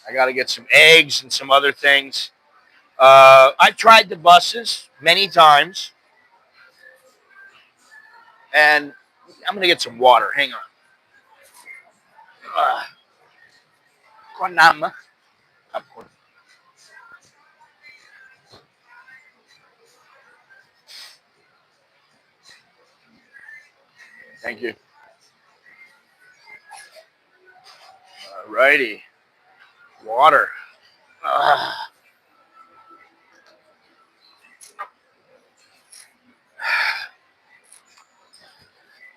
I got to get some eggs and some other things. I've tried the buses many times. And I'm going to get some water. Hang on. Thank you. All righty. Water.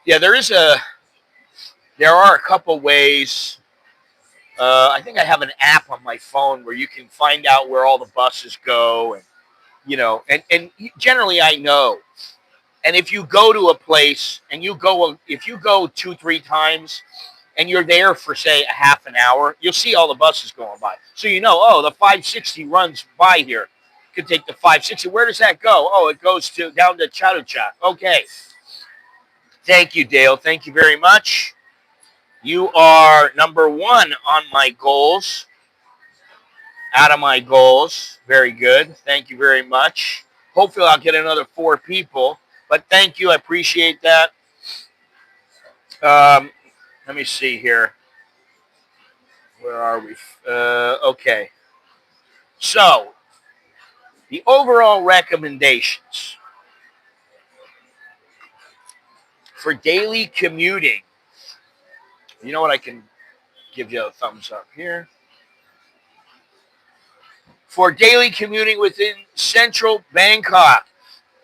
Yeah, there are a couple ways. I think I have an app on my phone where you can find out where all the buses go, and generally I know. And if you go to a place and if you go 2-3 times and you're there for say a half an hour, you'll see all the buses going by. So the 560 runs by here. You could take the 560. Where does that go? Oh, it goes down to Tuk-tuks. Okay. Thank you, Dale. Thank you very much. You are number 1 on my goals. Out of my goals. Very good. Thank you very much. Hopefully I'll get another 4 people. But thank you. I appreciate that. Let me see here. Where are we? Okay. So, the overall recommendations for daily commuting. You know what? I can give you a thumbs up here. For daily commuting within central Bangkok,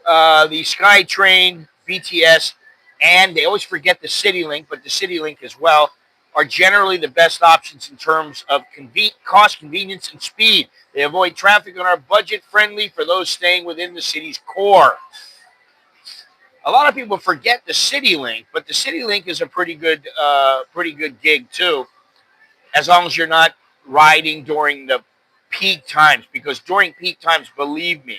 the Skytrain, BTS, and they always forget the CityLink, but the CityLink as well, are generally the best options in terms of cost, convenience, and speed. They avoid traffic and are budget-friendly for those staying within the city's core. A lot of people forget the CityLink, but the CityLink is a pretty good gig too, as long as you're not riding during the peak times. Because during peak times, believe me,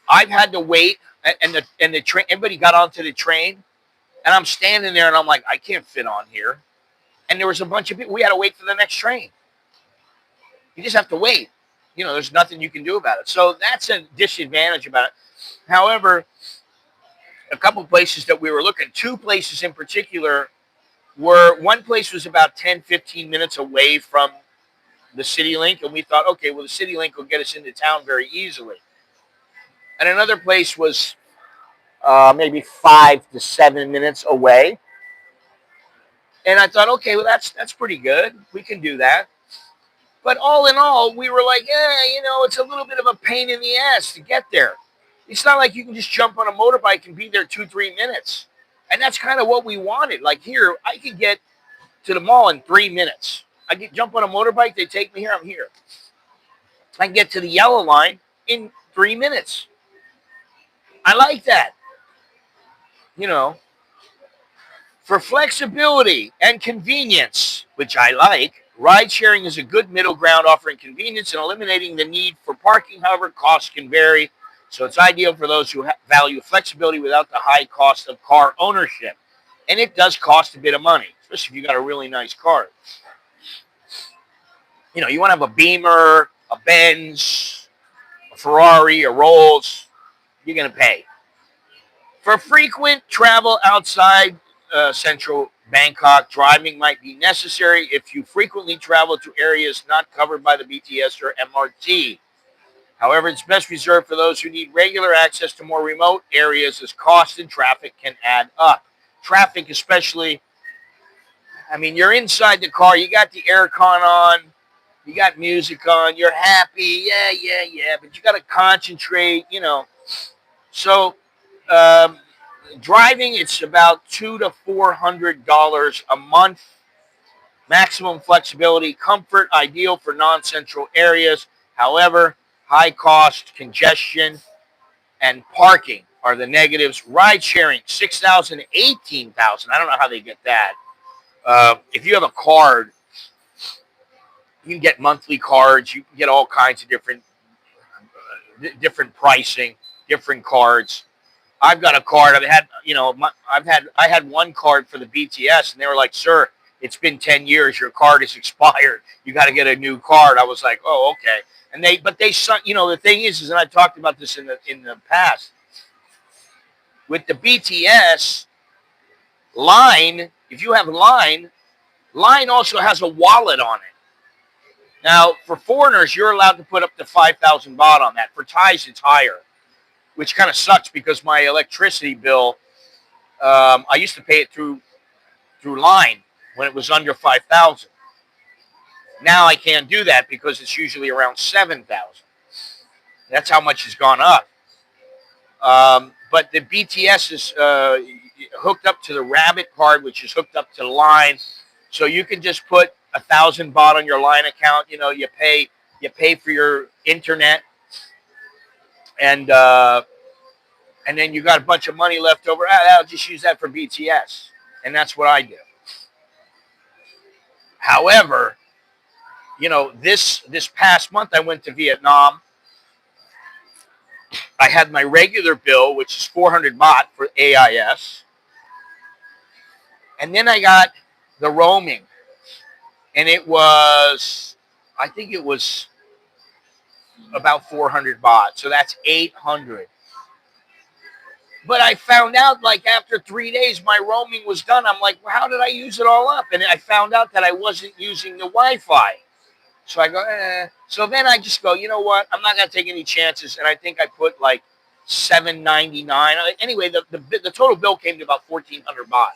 I've had to wait, and the train. Everybody got onto the train, and I'm standing there, and I'm like, I can't fit on here. And there was a bunch of people. We had to wait for the next train. You just have to wait. there's nothing you can do about it. So that's a disadvantage about it. However, a couple places that we were looking, two places in particular, one place was about 10, 15 minutes away from the City Link, and we thought, okay, well, the City Link will get us into town very easily. And another place was maybe 5 to 7 minutes away. And I thought, okay, well, that's pretty good. We can do that. But all in all, we were like, it's a little bit of a pain in the ass to get there. It's not like you can just jump on a motorbike and be there 2, 3 minutes. And that's kind of what we wanted. Like here, I could get to the mall in 3 minutes. I can jump on a motorbike, they take me here, I'm here. I can get to the yellow line in 3 minutes. I like that. For flexibility and convenience, which I like, ride sharing is a good middle ground offering convenience and eliminating the need for parking. However, costs can vary. So it's ideal for those who value flexibility without the high cost of car ownership. And it does cost a bit of money, especially if you got a really nice car. You want to have a Beamer, a Benz, a Ferrari, a Rolls, you're going to pay. For frequent travel outside central Bangkok, driving might be necessary if you frequently travel to areas not covered by the BTS or MRT. However, it's best reserved for those who need regular access to more remote areas as cost and traffic can add up. Traffic especially, you're inside the car, you got the aircon on, you got music on, you're happy, yeah, but you got to concentrate, So, driving, it's about $200 to $400 a month. Maximum flexibility, comfort, ideal for non-central areas. However, high cost, congestion, and parking are the negatives. Ride sharing, 6,000 to 18,000. I don't know how they get that. If you have a card, you can get monthly cards. You can get all kinds of different pricing, different cards. I've got a card. I had one card for the BTS, and they were like, "Sir, it's been 10 years. Your card is expired. You got to get a new card." I was like, "Oh, okay." And the thing is, and I talked about this in the past with the BTS line. If you have line also has a wallet on it. Now, for foreigners, you're allowed to put up to 5,000 baht on that. For Thais, it's higher, which kind of sucks because my electricity bill, I used to pay it through line when it was under 5,000. Now I can't do that because it's usually around 7,000. That's how much has gone up. But the BTS is hooked up to the Rabbit card, which is hooked up to the line. So you can just put 1,000 baht on your line account. You pay for your internet, and then you got a bunch of money left over. I'll just use that for BTS, and that's what I do. However, this past month I went to Vietnam. I had my regular bill, which is 400 baht for AIS, and then I got the roaming, and I think it was about 400 baht. So that's 800. But I found out, like, after 3 days, my roaming was done. I'm like, well, how did I use it all up? And I found out that I wasn't using the Wi-Fi. So I go, So then I just go, you know what? I'm not going to take any chances. And I think I put like $7.99. Anyway, the total bill came to about 1,400 baht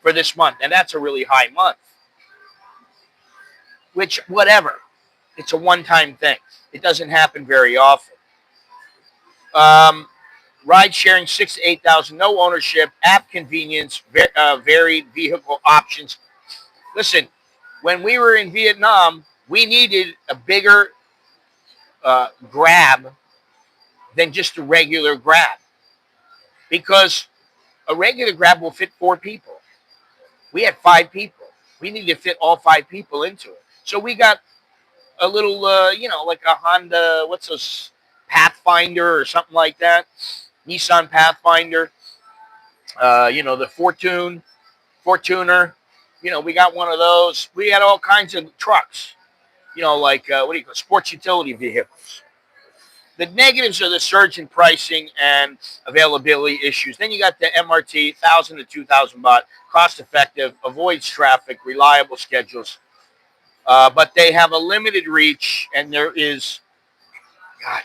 for this month. And that's a really high month. Which, whatever. It's a one-time thing. It doesn't happen very often. Ride sharing, 6,000 to 8,000, no ownership, app convenience, varied vehicle options. Listen, when we were in Vietnam, we needed a bigger Grab than just a regular Grab, because a regular Grab will fit 4 people. We had 5 people. We needed to fit all 5 people into it. So we got a little, like a Honda, what's those, Pathfinder or something like that. Nissan Pathfinder, the Fortuner, we got one of those. We had all kinds of trucks. like what do you call sports utility vehicles. The negatives are the surge in pricing and availability issues. Then you got the MRT, 1,000 to 2,000 baht, cost effective, avoids traffic, reliable schedules. But they have a limited reach, and God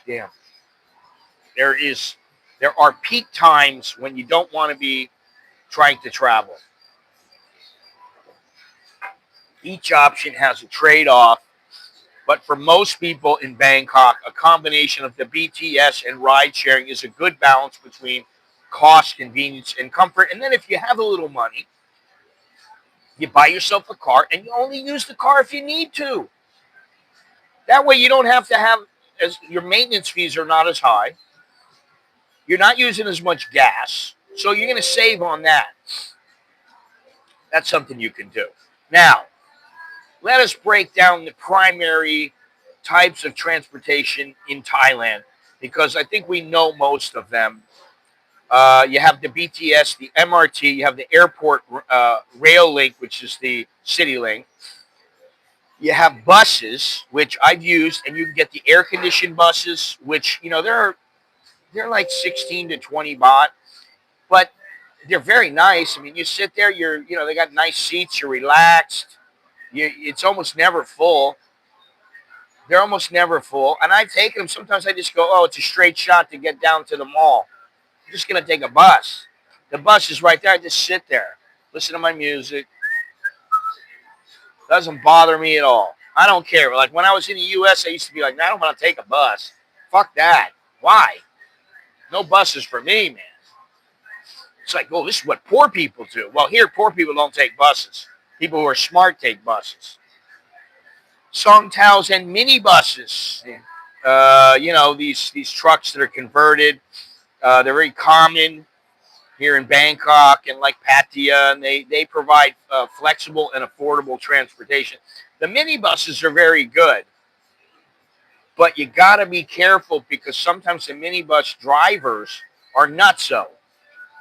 damn, there is, there are peak times when you don't want to be trying to travel. Each option has a trade-off, but for most people in Bangkok, a combination of the BTS and ride sharing is a good balance between cost, convenience, and comfort. And then if you have a little money, you buy yourself a car and you only use the car if you need to. That way you don't have to have, as your maintenance fees are not as high. You're not using as much gas, so you're going to save on that. That's something you can do. Now, let us break down the primary types of transportation in Thailand because I think we know most of them. You have the BTS, the MRT, you have the airport rail link, which is the city link. You have buses, which I've used, and you can get the air conditioned buses, which they're like 16 to 20 baht, but they're very nice. I mean, you sit there, they got nice seats, you're relaxed. It's almost never full. They're almost never full. And I've taken them. Sometimes I just go, oh, it's a straight shot to get down to the mall. I'm just going to take a bus. The bus is right there. I just sit there, listen to my music. Doesn't bother me at all. I don't care. Like when I was in the U.S., I used to be like, I don't want to take a bus. Fuck that. Why? No buses for me, man. It's like, oh, this is what poor people do. Well, here, poor people don't take buses. People who are smart take buses. Songthaews and minibuses. These trucks that are converted. They're very common here in Bangkok and like Pattaya, and they provide flexible and affordable transportation. The minibuses are very good, but you got to be careful because sometimes the minibus drivers are nutso.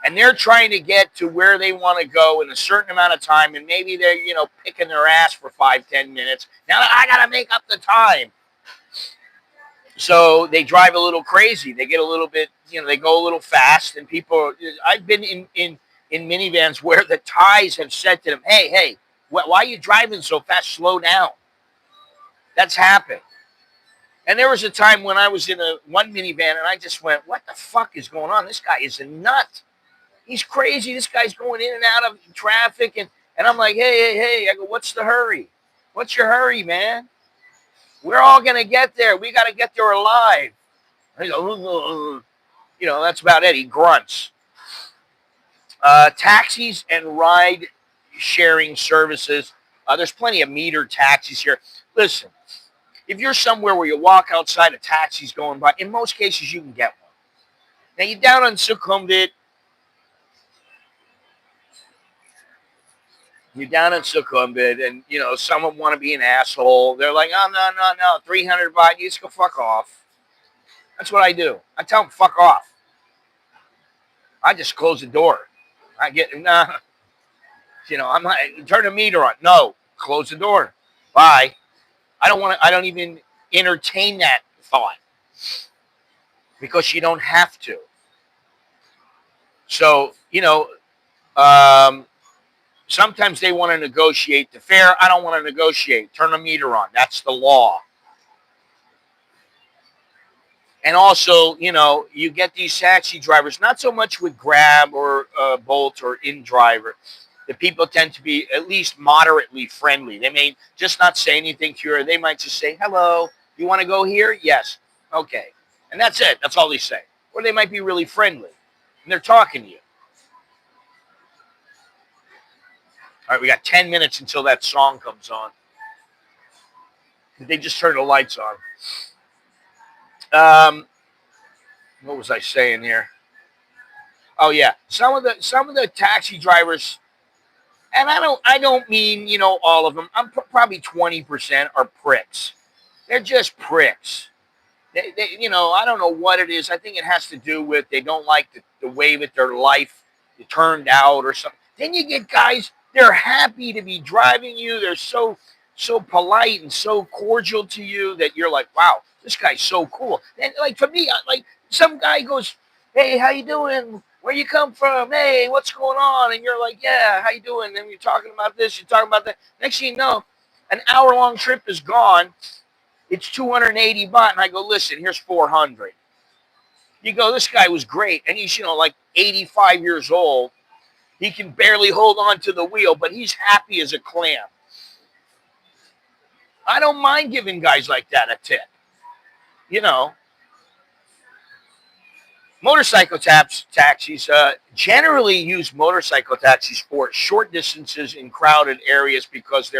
And they're trying to get to where they want to go in a certain amount of time, and maybe they're, picking their ass for 5-10 minutes. Now I got to make up the time. So they drive a little crazy. They get a little bit, they go a little fast, and I've been in minivans where the Thais have said to them, hey, why are you driving so fast? Slow down. That's happened. And there was a time when I was in one minivan, and I just went, what the fuck is going on? This guy is a nut. He's crazy. This guy's going in and out of traffic. And I'm like, hey. I go, what's the hurry? What's your hurry, man? We're all going to get there. We got to get there alive. And he goes, that's about it. He grunts. Taxis and ride sharing services. There's plenty of metered taxis here. Listen, if you're somewhere where you walk outside, a taxi's going by, in most cases you can get one. Now you're down on Sukhumvit. You're down in Sukhumvit, and, some of them want to be an asshole. They're like, oh, no, 300 baht, you just go fuck off. That's what I do. I tell them, fuck off. I just close the door. I'm like, turn the meter on. No, close the door. Bye. I don't even entertain that thought because you don't have to. So, sometimes they want to negotiate the fare. I don't want to negotiate. Turn the meter on. That's the law. And also, you get these taxi drivers, not so much with Grab or Bolt or InDriver. The people tend to be at least moderately friendly. They may just not say anything to you, or they might just say, hello, you want to go here? Yes. Okay. And that's it. That's all they say. Or they might be really friendly, and they're talking to you. All right, we got 10 minutes until that song comes on. They just turned the lights on. What was I saying here? Oh yeah, some of the taxi drivers, and I don't mean all of them. I'm probably 20% are pricks. They're just pricks. They I don't know what it is. I think it has to do with they don't like the way that their life turned out or something. Then you get guys. They're happy to be driving you. They're so so polite and so cordial to you that you're like, wow, this guy's so cool. And like for me, like some guy goes, hey, how you doing? Where you come from? Hey, what's going on? And you're like, yeah, how you doing? And you're talking about this, you're talking about that. Next thing you know, an hour-long trip is gone. It's 280 baht, and I go, listen, here's 400. You go, this guy was great, and he's like 85 years old. He can barely hold on to the wheel, but he's happy as a clam. I don't mind giving guys like that a tip. You know, motorcycle taxis generally use motorcycle taxis for short distances in crowded areas because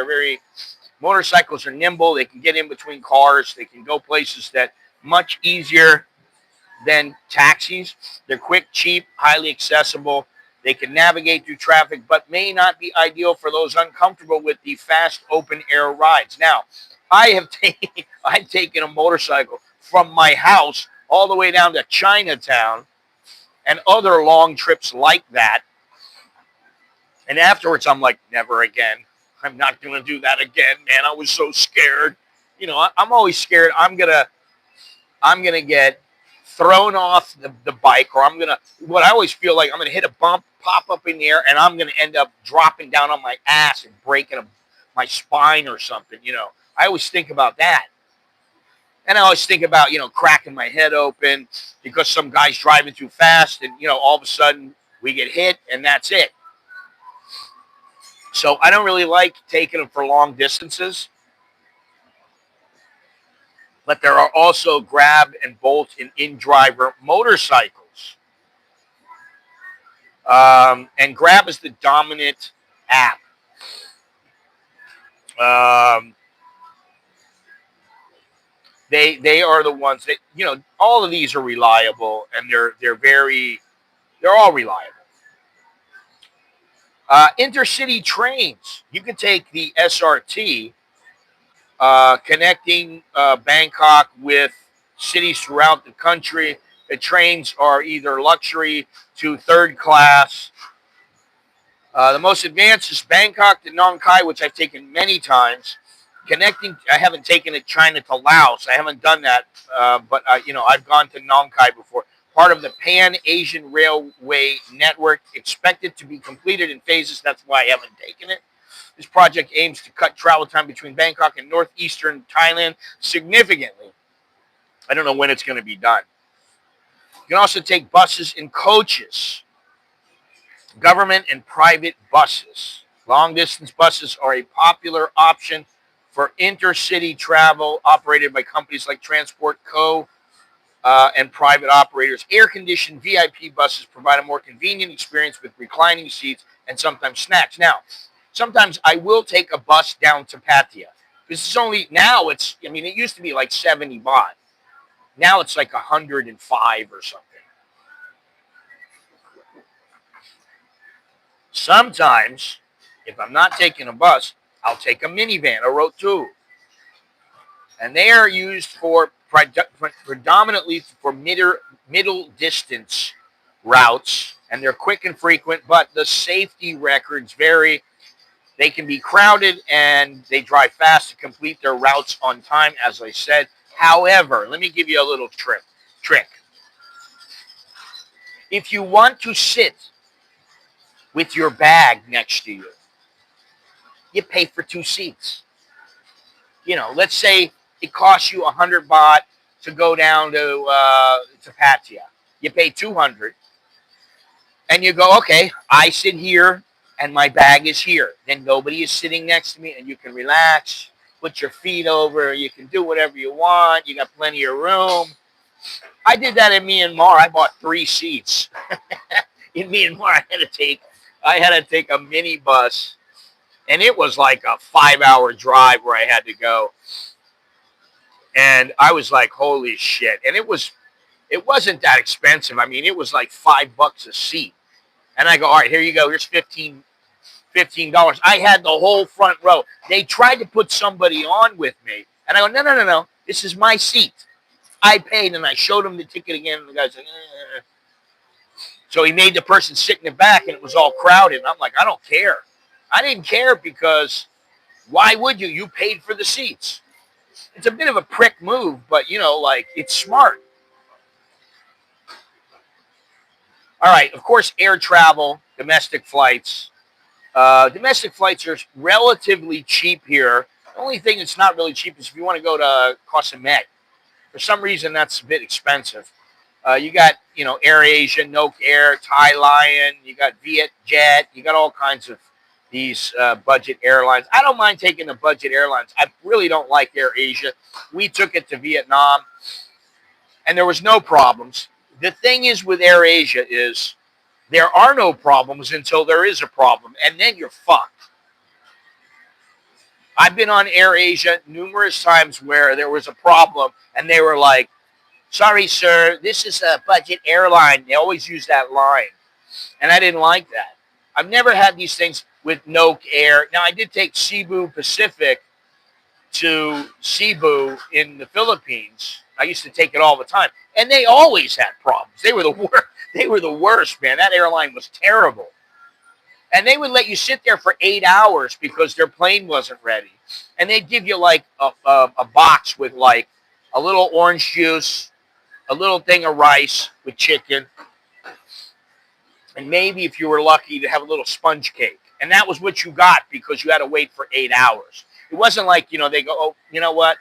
motorcycles are nimble. They can get in between cars. They can go places that much easier than taxis. They're quick, cheap, highly accessible. They can navigate through traffic, but may not be ideal for those uncomfortable with the fast open air rides. Now, I've taken a motorcycle from my house all the way down to Chinatown and other long trips like that. And afterwards, I'm like, never again. I'm not going to do that again, man. I was so scared. I'm always scared I'm going to get thrown off the bike, or what I always feel like I'm going to hit a bump, pop up in the air, and I'm going to end up dropping down on my ass and breaking my spine or something. I always think about that. And I always think about, cracking my head open because some guy's driving too fast and, all of a sudden we get hit and that's it. So I don't really like taking them for long distances. But there are also grab and bolt and in-driver motorcycles. And Grab is the dominant app. They are the ones that, all of these are reliable, and they're all reliable. Intercity trains. You can take the SRT, connecting Bangkok with cities throughout the country. The trains are either luxury to third class. The most advanced is Bangkok to Nong Khai, which I've taken many times. I haven't taken it China to Laos. I haven't done that, but I've gone to Nong Khai before. Part of the Pan-Asian Railway Network, expected to be completed in phases. That's why I haven't taken it. This project aims to cut travel time between Bangkok and northeastern Thailand significantly. I don't know when it's going to be done. You can also take buses and coaches, government and private buses. Long-distance buses are a popular option for intercity travel operated by companies like Transport Co. And private operators. Air-conditioned VIP buses provide a more convenient experience with reclining seats and sometimes snacks. Now, sometimes I will take a bus down to Pattaya. This is it used to be like 70 baht. Now it's like 105 or something. Sometimes, if I'm not taking a bus, I'll take a minivan, a Rotu. And they are used predominantly for middle distance routes, and they're quick and frequent, but the safety records vary. They can be crowded, and they drive fast to complete their routes on time, as I said. However, let me give you a little trick. If you want to sit with your bag next to you, you pay for 2 seats. Let's say it costs you 100 baht to go down to Pattaya. You pay 200, and you go, okay, I sit here, and my bag is here. Then nobody is sitting next to me, and you can relax, put your feet over, you can do whatever you want. You got plenty of room. I did that in Myanmar. I bought 3 seats. In Myanmar, I had to take a minibus, and it was like a 5-hour drive where I had to go. And I was like, holy shit. And it wasn't that expensive. It was like $5 a seat. And I go, all right, here you go. Here's $15. I had the whole front row. They tried to put somebody on with me. And I go, no. This is my seat. I paid, and I showed him the ticket again. And the guy's like, eh. So he made the person sit in the back, and it was all crowded. And I'm like, I don't care. I didn't care because Why would you? You paid for the seats. It's a bit of a prick move, but like it's smart. All right, of course, air travel, domestic flights. Domestic flights are relatively cheap here. The only thing that's not really cheap is if you want to go to CASHAPP. For some reason, that's a bit expensive. You got, Air Asia, Noke Air, Thai Lion, you got Vietjet, you got all kinds of these budget airlines. I don't mind taking the budget airlines. I really don't like Air Asia. We took it to Vietnam, and there was no problems. The thing is with Air Asia is there are no problems until there is a problem, and then you're fucked. I've been on Air Asia numerous times where there was a problem, and they were like, sorry, sir, this is a budget airline. They always use that line, and I didn't like that. I've never had these things with Noke Air. Now, I did take Cebu Pacific to Cebu in the Philippines. I used to take it all the time, and they always had problems. They were the worst. They were the worst, man. That airline was terrible. And they would let you sit there for 8 hours because their plane wasn't ready. And they'd give you like a box with like a little orange juice, a little thing of rice with chicken, and maybe if you were lucky to have a little sponge cake. And that was what you got because you had to wait for 8 hours. It wasn't like, they go, oh, you know what?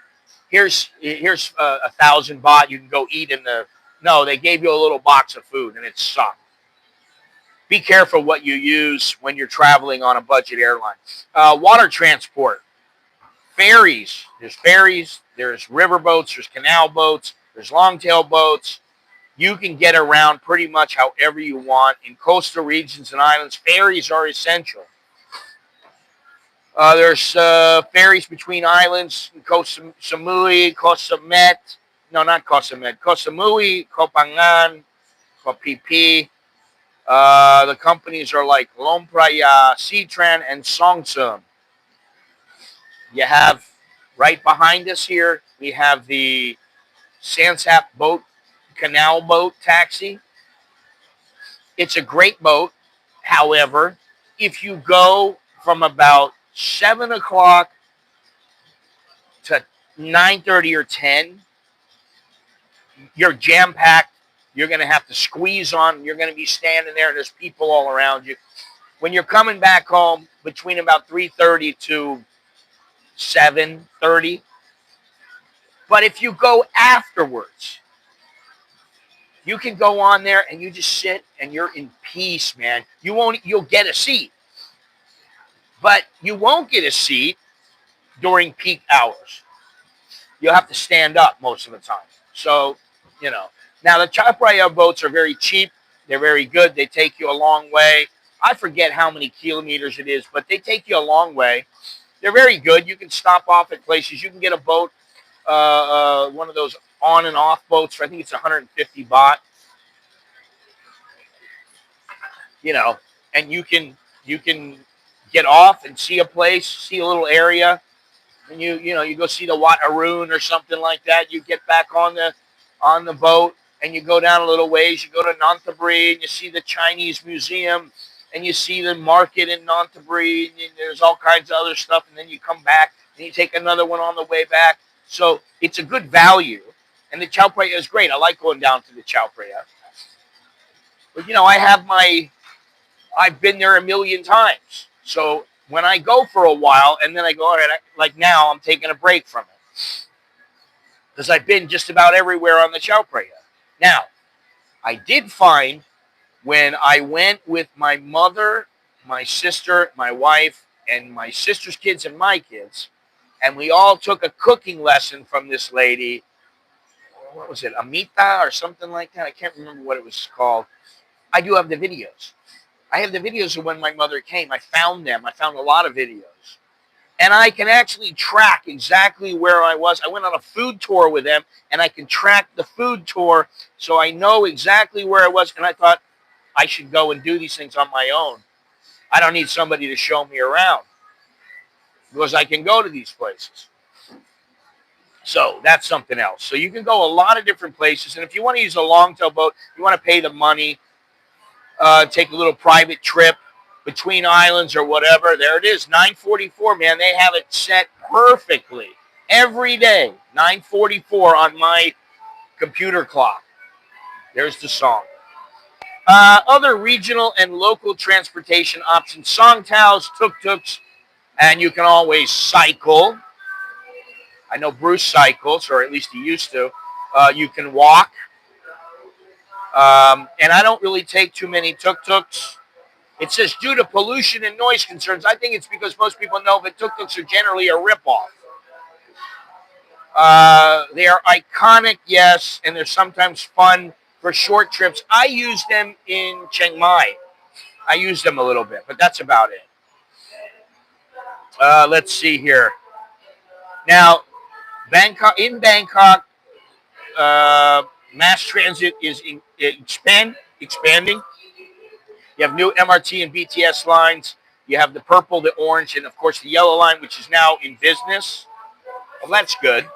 Here's 1,000 baht. You can go eat in the. No, they gave you a little box of food, and it sucked. Be careful what you use when you're traveling on a budget airline. Water transport, ferries. There's river boats, there's canal boats, there's longtail boats. You can get around pretty much however you want. In coastal regions and islands, ferries are essential. There's ferries between islands, Koh Samui, Koh Samet. No, not Koh Samet. Koh Samui, Koh Phangan, Koh Phi Phi. The companies are like Lompraya, Citran, and Songthaews. You have right behind us here, we have the CASHAPP boat, canal boat taxi. It's a great boat. However, if you go from about 7 o'clock to 9:30 or 10, you're jam-packed. You're going to have to squeeze on. You're going to be standing there, and there's people all around you. When you're coming back home between about 3:30 to 7:30, but if you go afterwards, you can go on there and you just sit and you're in peace, man. You'll get a seat, but you won't get a seat during peak hours. You'll have to stand up most of the time. So, Now, the Chapraya boats are very cheap. They're very good. They take you a long way. I forget how many kilometers it is, but they take you a long way. They're very good. You can stop off at places. You can get a boat, one of those on and off boats for, I think it's 150 baht. And you can get off and see a place, see a little area, and you go see the Wat Arun or something like that. You get back on the boat. And you go down a little ways, you go to Nonthaburi, and you see the Chinese museum, and you see the market in Nonthaburi, and there's all kinds of other stuff, and then you come back, and you take another one on the way back. So it's a good value, and the Chao Phraya is great. I like going down to the Chao Phraya. But, I've been there a million times. So when I go for a while, and then I go, all right, like now, I'm taking a break from it. Because I've been just about everywhere on the Chao Phraya. Now, I did find when I went with my mother, my sister, my wife, and my sister's kids and my kids, and we all took a cooking lesson from this lady. What was it, Amita or something like that? I can't remember what it was called. I do have the videos. I have the videos of when my mother came. I found them. I found a lot of videos. And I can actually track exactly where I was. I went on a food tour with them, and I can track the food tour so I know exactly where I was. And I thought I should go and do these things on my own. I don't need somebody to show me around because I can go to these places. So that's something else. So you can go a lot of different places. And if you want to use a long-tail boat, you want to pay the money, take a little private trip, between islands or whatever. There it is, 9:44, man. They have it set perfectly every day, 9:44 on my computer clock. There's the song. Other regional and local transportation options, songthaews, tuk-tuks, and you can always cycle. I know Bruce cycles, or at least he used to. You can walk. And I don't really take too many tuk-tuks. It says due to pollution and noise concerns. I think it's because most people know that tuk-tuks are generally a ripoff. They are iconic, yes, and they're sometimes fun for short trips. I use them in Chiang Mai. I use them a little bit, but that's about it. Let's see here. Now, in Bangkok, mass transit is expanding. You have new MRT and BTS lines. You have the purple, the orange, and of course the yellow line, which is now in business. Well, that's good.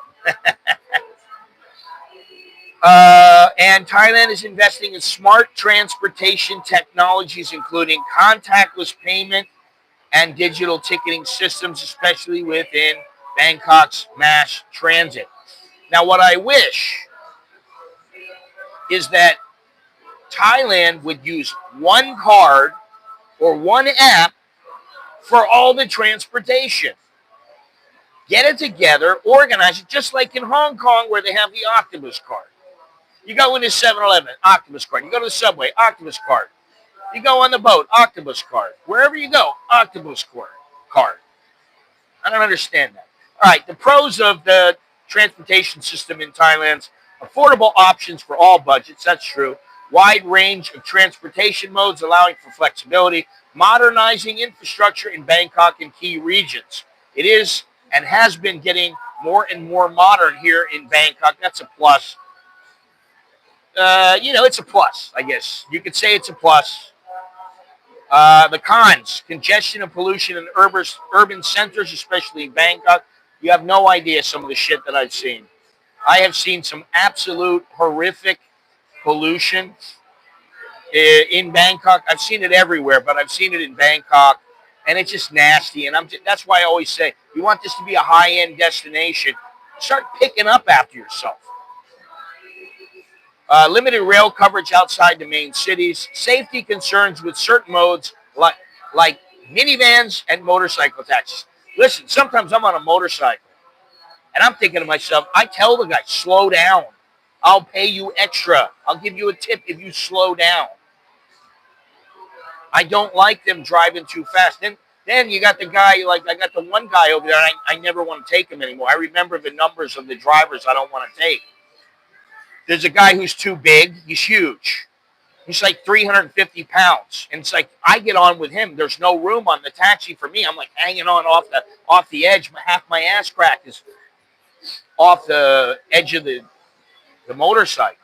And Thailand is investing in smart transportation technologies, including contactless payment and digital ticketing systems, especially within Bangkok's mass transit. Now, what I wish is that Thailand would use one card or one app for all the transportation. Get it together, organize it, just like in Hong Kong where they have the Octopus card. You go into 7-Eleven, Octopus card. You go to the subway, Octopus card. You go on the boat, Octopus card. Wherever you go, Octopus card. I don't understand that. All right, the pros of the transportation system in Thailand: affordable options for all budgets, that's true. Wide range of transportation modes allowing for flexibility. Modernizing infrastructure in Bangkok and key regions. It is and has been getting more and more modern here in Bangkok. That's a plus. It's a plus, I guess. You could say it's a plus. The cons: congestion and pollution in urban centers, especially in Bangkok. You have no idea some of the shit that I've seen. I have seen some absolute horrific pollution in Bangkok. I've seen it everywhere, but I've seen it in Bangkok, and it's just nasty. And that's why I always say, you want this to be a high-end destination, start picking up after yourself. Limited rail coverage outside the main cities. Safety concerns with certain modes like minivans and motorcycle taxis. Listen, sometimes I'm on a motorcycle, and I'm thinking to myself, I tell the guy, slow down. I'll pay you extra. I'll give you a tip if you slow down. I don't like them driving too fast. Then you got the guy, like I got the one guy over there, I never want to take him anymore. I remember the numbers of the drivers I don't want to take. There's a guy who's too big. He's huge. He's like 350 pounds. And it's like, I get on with him. There's no room on the taxi for me. I'm like hanging on off the edge. Half my ass crack is off the edge of the motorcycle.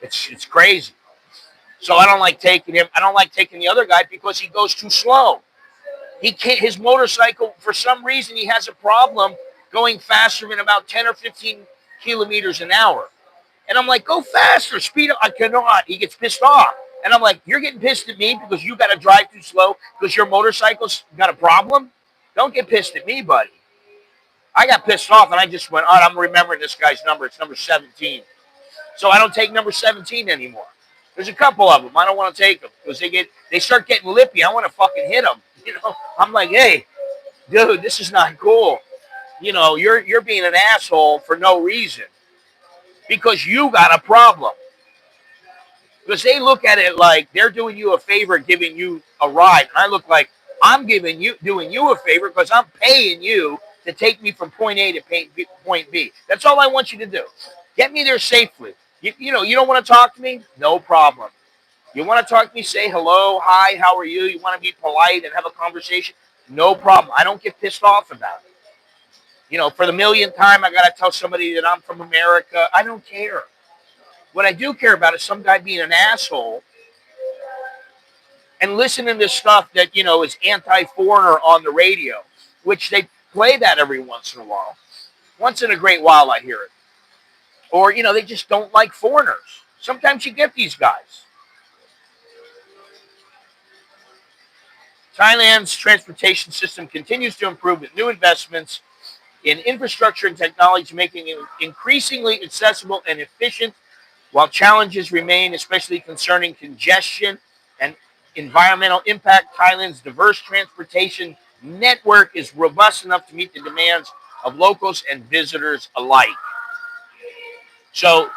It's crazy. So I don't like taking him. I don't like taking the other guy because he goes too slow. He can't. His motorcycle, for some reason, he has a problem going faster than about 10 or 15 kilometers an hour. And I'm like, go faster, speed up. I cannot. He gets pissed off. And I'm like, you're getting pissed at me because you got to drive too slow because your motorcycle's got a problem? Don't get pissed at me, buddy. I got pissed off and I just went, I'm remembering this guy's number. It's number 17. So I don't take number 17 anymore. There's a couple of them. I don't want to take them because they start getting lippy. I want to fucking hit them. I'm like, hey, dude, this is not cool. You're being an asshole for no reason. Because you got a problem. Because they look at it like they're doing you a favor, giving you a ride. And I look like I'm doing you a favor because I'm paying you to take me from point A to point B. That's all I want you to do. Get me there safely. You don't want to talk to me? No problem. You want to talk to me? Say hello, hi, how are you? You want to be polite and have a conversation? No problem. I don't get pissed off about it. For the millionth time, I got to tell somebody that I'm from America. I don't care. What I do care about is some guy being an asshole and listening to stuff that, is anti-foreigner on the radio, which they play that every once in a while. Once in a great while, I hear it. Or, they just don't like foreigners. Sometimes you get these guys. Thailand's transportation system continues to improve with new investments in infrastructure and technology, making it increasingly accessible and efficient, while challenges remain, especially concerning congestion and environmental impact. Thailand's diverse transportation network is robust enough to meet the demands of locals and visitors alike. So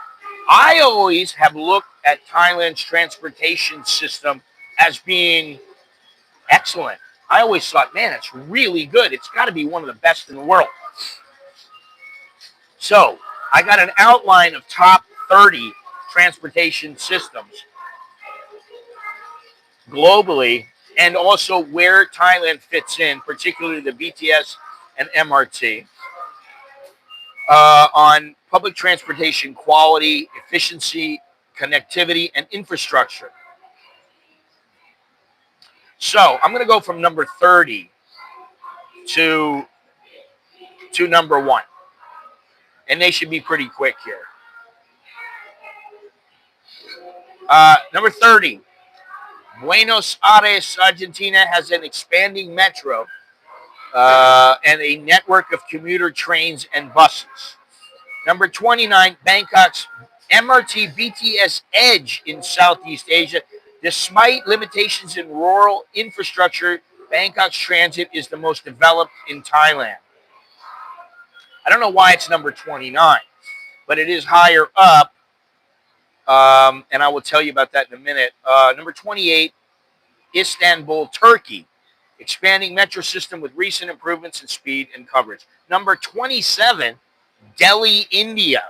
I always have looked at Thailand's transportation system as being excellent. I always thought, man, it's really good. It's got to be one of the best in the world. So I got an outline of top 30 transportation systems globally, and also where Thailand fits in, particularly the BTS and MRT, on public transportation quality, efficiency, connectivity, and infrastructure. So I'm going to go from number 30 to number 1. And they should be pretty quick here. Number 30, Buenos Aires, Argentina has an expanding metro and a network of commuter trains and buses. Number 29, Bangkok's MRT BTS Edge in Southeast Asia. Despite limitations in rural infrastructure, Bangkok's transit is the most developed in Thailand. I don't know why it's number 29, but it is higher up, and I will tell you about that in a minute. Number 28, Istanbul, Turkey, expanding metro system with recent improvements in speed and coverage. Number 27, Delhi, India.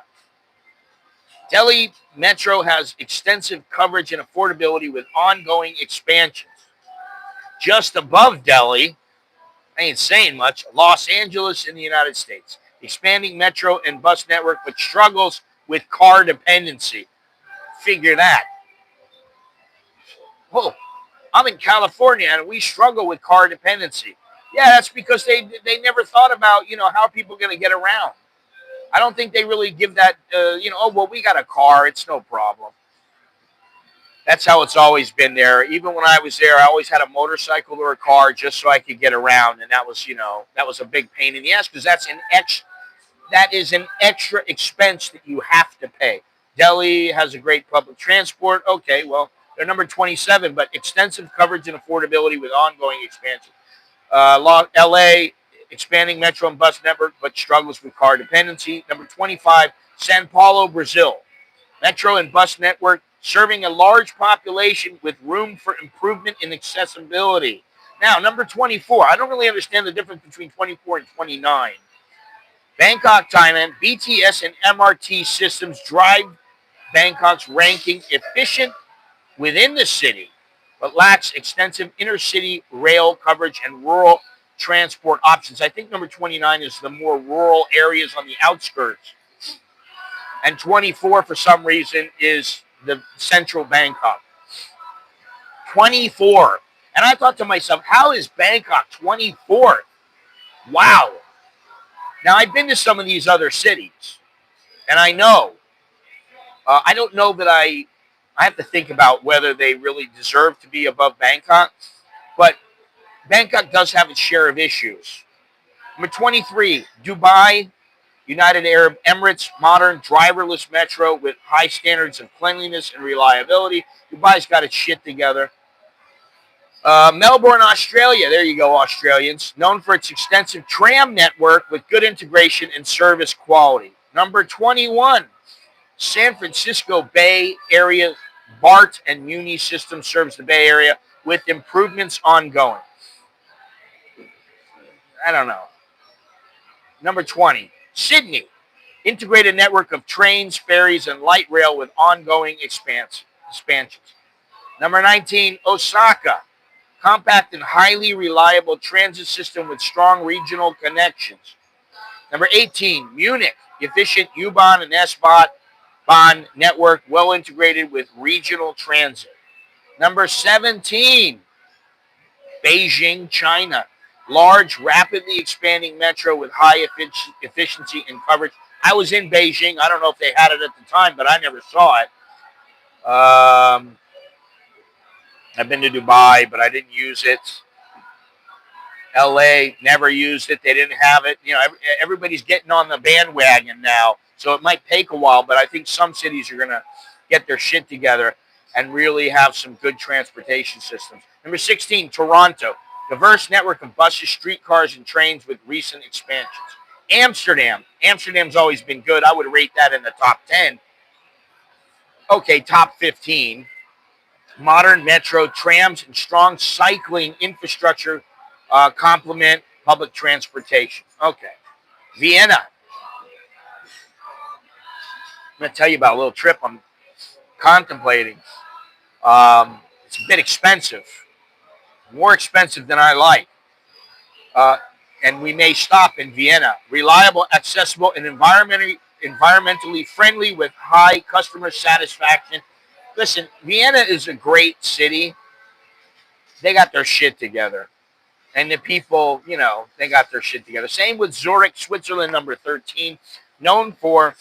Delhi Metro has extensive coverage and affordability with ongoing expansions. Just above Delhi, I ain't saying much, Los Angeles in the United States. Expanding metro and bus network, but struggles with car dependency. Figure that. Whoa, I'm in California and we struggle with car dependency. Yeah, that's because they never thought about, how people are going to get around. I don't think they really give that, oh, well, we got a car. It's no problem. That's how it's always been there. Even when I was there, I always had a motorcycle or a car just so I could get around. And that was, that was a big pain in the ass because that is an extra expense that you have to pay. Delhi has a great public transport. Okay, well, they're number 27, but extensive coverage and affordability with ongoing expansion. LA, expanding metro and bus network, but struggles with car dependency. Number 25, Sao Paulo, Brazil. Metro and bus network serving a large population with room for improvement in accessibility. Now, number 24, I don't really understand the difference between 24 and 29. Bangkok, Thailand, BTS and MRT systems drive Bangkok's ranking efficient within the city, but lacks extensive intercity rail coverage and rural transport options. I think number 29 is the more rural areas on the outskirts. And 24, for some reason, is the central Bangkok. 24. And I thought to myself, how is Bangkok 24th? Wow. Now, I've been to some of these other cities, and I know. I don't know that I have to think about whether they really deserve to be above Bangkok, but Bangkok does have its share of issues. Number 23, Dubai, United Arab Emirates, modern driverless metro with high standards of cleanliness and reliability. Dubai's got its shit together. Melbourne, Australia. There you go, Australians. Known for its extensive tram network with good integration and service quality. Number 21, San Francisco Bay Area BART and Muni system serves the Bay Area with improvements ongoing. I don't know. Number 20, Sydney. Integrated network of trains, ferries, and light rail with ongoing expansions. Number 19, Osaka. Compact and highly reliable transit system with strong regional connections. Number 18, Munich. Efficient U-Bahn and S-Bahn network, well integrated with regional transit. Number 17, Beijing, China. Large, rapidly expanding metro with high efficiency and coverage. I was in Beijing. I don't know if they had it at the time, but I never saw it. I've been to Dubai, but I didn't use it. LA never used it. They didn't have it. You know, everybody's getting on the bandwagon now. So it might take a while, but I think some cities are going to get their shit together and really have some good transportation systems. Number 16, Toronto. Diverse network of buses, streetcars, and trains with recent expansions. Amsterdam. Amsterdam's always been good. I would rate that in the top 10. Okay, top 15. Modern metro, trams, and strong cycling infrastructure complement public transportation. Okay. Vienna. I'm going to tell you about a little trip I'm contemplating. It's a bit expensive, more expensive than I like. And we may stop in Vienna. Reliable, accessible, and environmentally friendly with high customer satisfaction. Listen, Vienna is a great city. They got their shit together. And the people, you know, they got their shit together. Same with Zurich, Switzerland, number 13, known for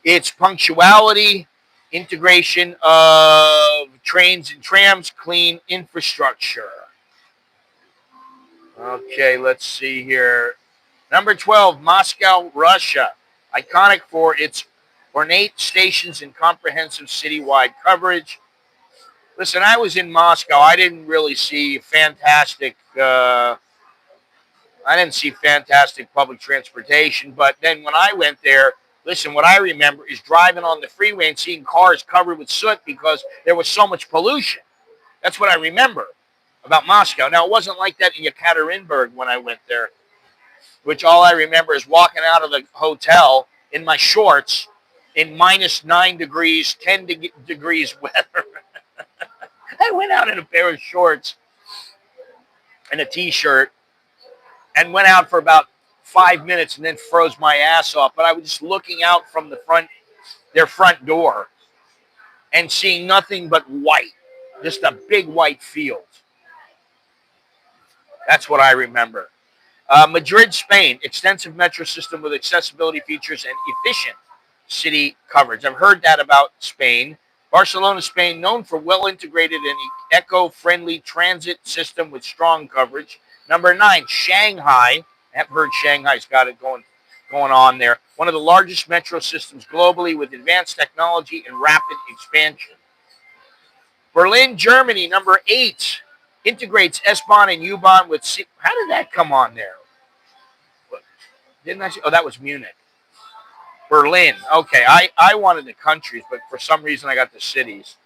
its punctuality, integration of trains and trams, clean infrastructure. Okay, let's see here. Number 12, Moscow, Russia. Iconic for its ornate stations and comprehensive citywide coverage. Listen, I was in Moscow. I didn't really see fantastic public transportation, but then when I went there, listen, what I remember is driving on the freeway and seeing cars covered with soot because there was so much pollution. That's what I remember about Moscow. Now, it wasn't like that in Yekaterinburg when I went there, which all I remember is walking out of the hotel in my shorts in minus 9 degrees, 10 degrees weather. I went out in a pair of shorts and a T-shirt and went out for about 5 minutes and then froze my ass off. But I was just looking out from their front door and seeing nothing but white, just a big white field. That's what I remember. Madrid, Spain, extensive metro system with accessibility features and efficient city coverage. I've heard that about Spain. Barcelona, Spain, known for well-integrated and eco-friendly transit system with strong coverage. Number 9, Shanghai. I have heard Shanghai's got it going on there. One of the largest metro systems globally with advanced technology and rapid expansion. Berlin, Germany, number 8. Integrates S-Bahn and U-Bahn with... How did that come on there? Didn't I see? Oh, that was Munich. Berlin. Okay, I wanted the countries, but for some reason I got the cities.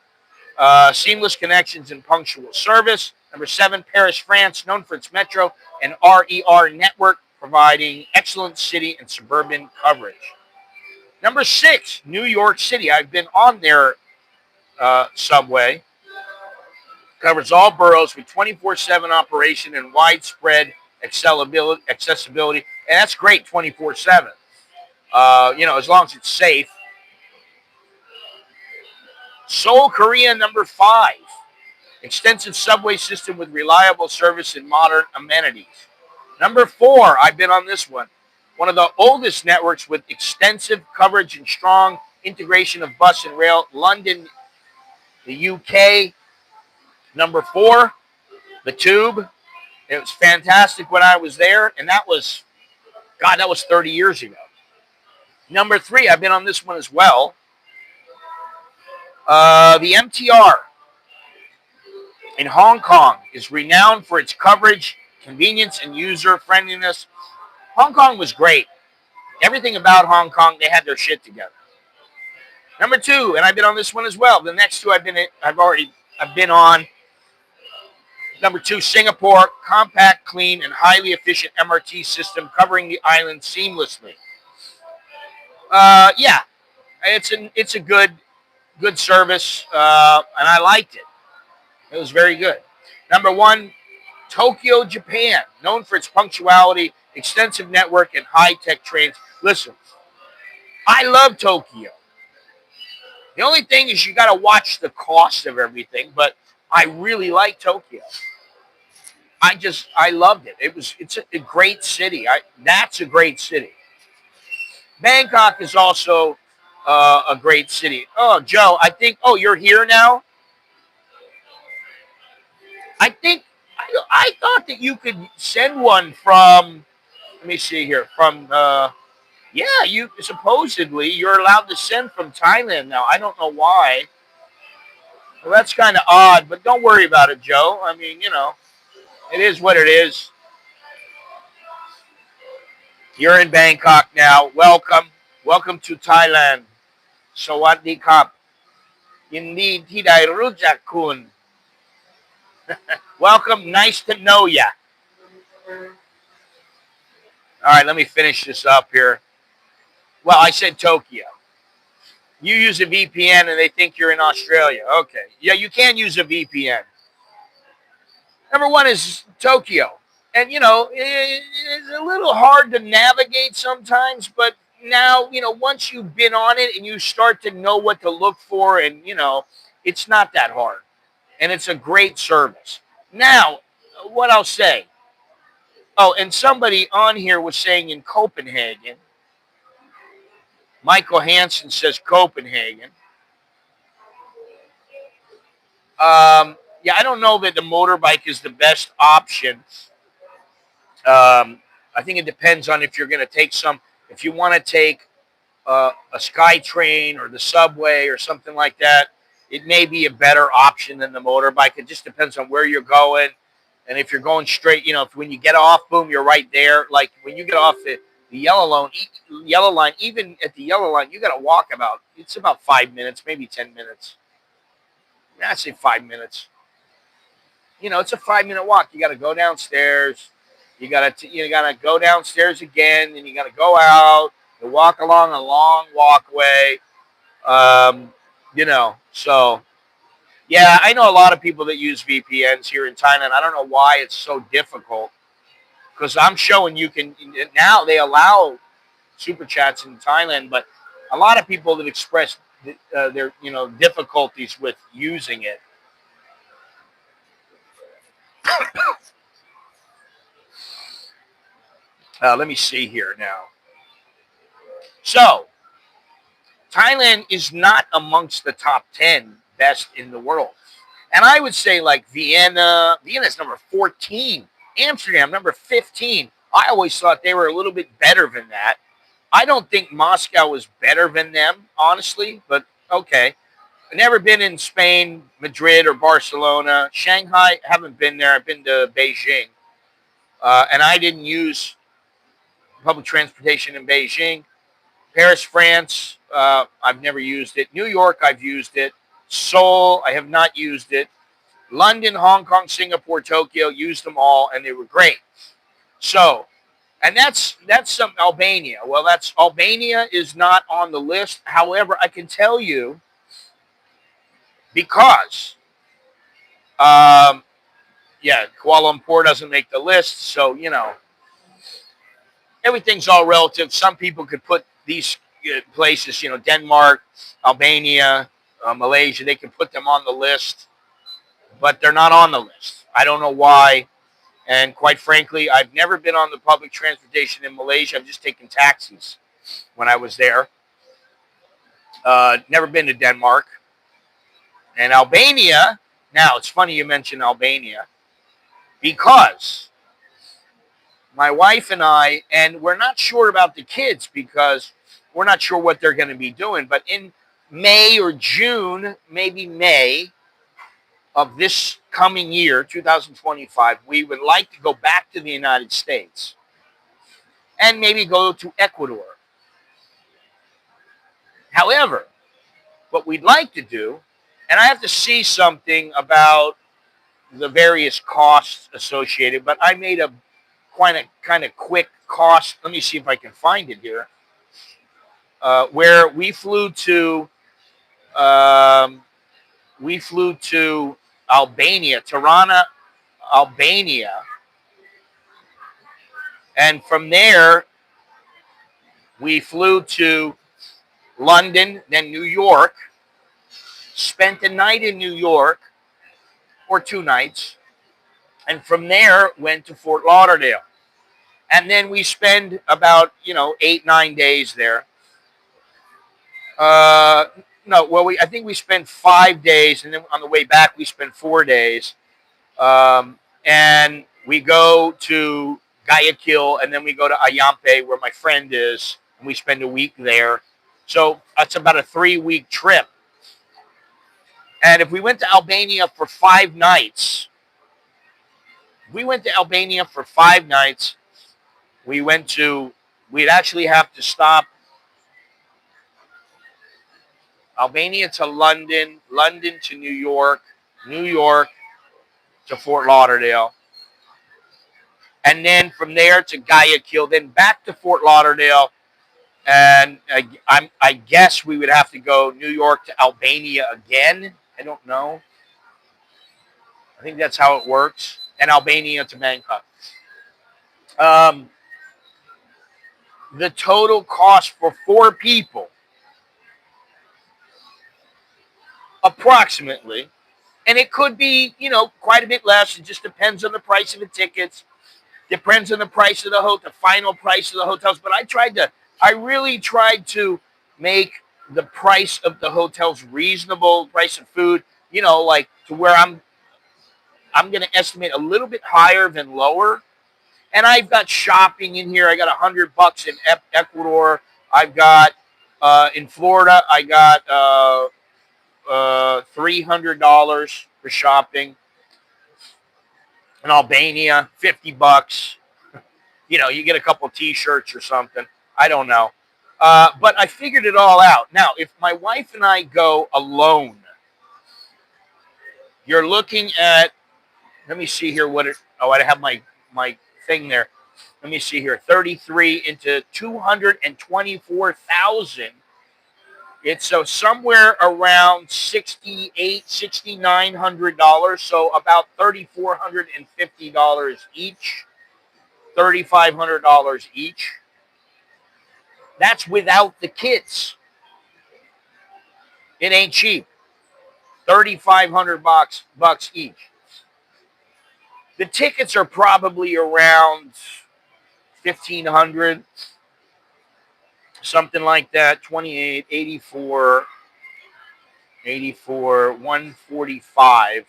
Seamless connections and punctual service. Number 7, Paris, France, known for its metro and RER network, providing excellent city and suburban coverage. Number 6, New York City. I've been on their subway. Covers all boroughs with 24/7 operation and widespread accessibility. And that's great, 24/7. As long as it's safe. Seoul, Korea, number 5. Extensive subway system with reliable service and modern amenities. Number 4, I've been on this one. One of the oldest networks with extensive coverage and strong integration of bus and rail. London, the UK. Number 4, the Tube. It was fantastic when I was there, and that was 30 years ago. Number 3, I've been on this one as well. The MTR in Hong Kong is renowned for its coverage, convenience, and user-friendliness. Hong Kong was great. Everything about Hong Kong, they had their shit together. Number 2, and I've been on this one as well. The next 2 I've been on. Number 2, Singapore, compact, clean, and highly efficient MRT system covering the island seamlessly. It's a good service, and I liked it. It was very good. Number 1, Tokyo, Japan, known for its punctuality, extensive network, and high-tech trains. Listen, I love Tokyo. The only thing is you got to watch the cost of everything, but I really like Tokyo. I loved it. It's a great city. That's a great city. Bangkok is also a great city. Oh, Joe, you're here now? I think I thought that you could send one from. Let me see here. From yeah, you supposedly you're allowed to send from Thailand now. I don't know why. Well, that's kind of odd, but don't worry about it, Joe. I mean, it is what it is. You're in Bangkok now. Welcome to Thailand. Sawadee krap. Yindiที่ได้รู้จักคุณ Welcome. Nice to know ya. All right, let me finish this up here. Well, I said Tokyo. You use a VPN and they think you're in Australia. Okay. Yeah, you can use a VPN. Number one is Tokyo. And, it's a little hard to navigate sometimes, but now, once you've been on it and you start to know what to look for, and, it's not that hard. And it's a great service. Now, what I'll say. Oh, and somebody on here was saying in Copenhagen. Michael Hansen says Copenhagen. Yeah, I don't know that the motorbike is the best option. I think it depends on if you're going to take if you want to take a Skytrain or the subway or something like that, it may be a better option than the motorbike. It just depends on where you're going. And if you're going straight, if when you get off, boom, you're right there. Like when you get off the yellow line, even at the yellow line, you got to walk it's about 5 minutes, maybe 10 minutes. I'd say 5 minutes. It's a 5-minute walk. You got to go downstairs. You gotta go downstairs again, and you gotta go out. You walk along a long walkway. So yeah, I know a lot of people that use VPNs here in Thailand. I don't know why it's so difficult, because I'm showing you can now they allow super chats in Thailand, but a lot of people that express their difficulties with using it. Let me see here now. So, Thailand is not amongst the top 10 best in the world. And I would say like Vienna's number 14. Amsterdam, number 15. I always thought they were a little bit better than that. I don't think Moscow was better than them, honestly, but okay. I've never been in Spain, Madrid, or Barcelona. Shanghai, haven't been there. I've been to Beijing. And I didn't use public transportation in Beijing. Paris, France, I've never used it. New York, I've used it. Seoul, I have not used it. London, Hong Kong, Singapore, Tokyo, used them all, and they were great. So, and that's some Albania. Well, Albania is not on the list. However, I can tell you because, Kuala Lumpur doesn't make the list, so everything's all relative. Some people could put these places, Denmark, Albania, Malaysia, they can put them on the list, but they're not on the list. I don't know why. And quite frankly, I've never been on the public transportation in Malaysia. I've just taken taxis when I was there. Never been to Denmark. And Albania, now it's funny you mention Albania, because my wife and I, and we're not sure about the kids because we're not sure what they're going to be doing, but in May or June, maybe May of this coming year, 2025, we would like to go back to the United States and maybe go to Ecuador. However, what we'd like to do, and I have to see something about the various costs associated, but I made a kind of quick cost. Let me see if I can find it here. Where we flew to Albania, Tirana, Albania, and from there we flew to London, then New York. Spent the night in New York, or 2 nights, and from there went to Fort Lauderdale. And then we spend about 8-9 days there. I think we spent 5 days, and then on the way back we spent 4 days. and we go to Guayaquil, and then we go to Ayampe, where my friend is, and we spend a week there. So it's about a 3-week trip. And if we went to Albania for 5 nights, we went to Albania for 5 nights. We went to, we'd actually have to stop Albania to London, London to New York, New York to Fort Lauderdale, and then from there to Guayaquil, then back to Fort Lauderdale, and I guess we would have to go New York to Albania again. I don't know. I think that's how it works, and Albania to Bangkok. Um, the total cost for 4 people, approximately, and it could be, quite a bit less. It just depends on the price of the tickets. Depends on the price of the hotel, the final price of the hotels. But I really tried to make the price of the hotels reasonable, price of food, like to where I'm going to estimate a little bit higher than lower. And I've got shopping in here. I got $100 in Ecuador. I've got in Florida. I got $300 for shopping. In Albania, $50. You get a couple T-shirts or something. I don't know. But I figured it all out. Now, if my wife and I go alone, you're looking at, let me see here I have my thing there. Let me see here, 33 into 224,000. It's so somewhere around $6,900, so about $3,450 each, $3,500 each. That's without the kids. It ain't cheap. $3,500 each. The tickets are probably around 1,500, something like that. 28, 84, 145.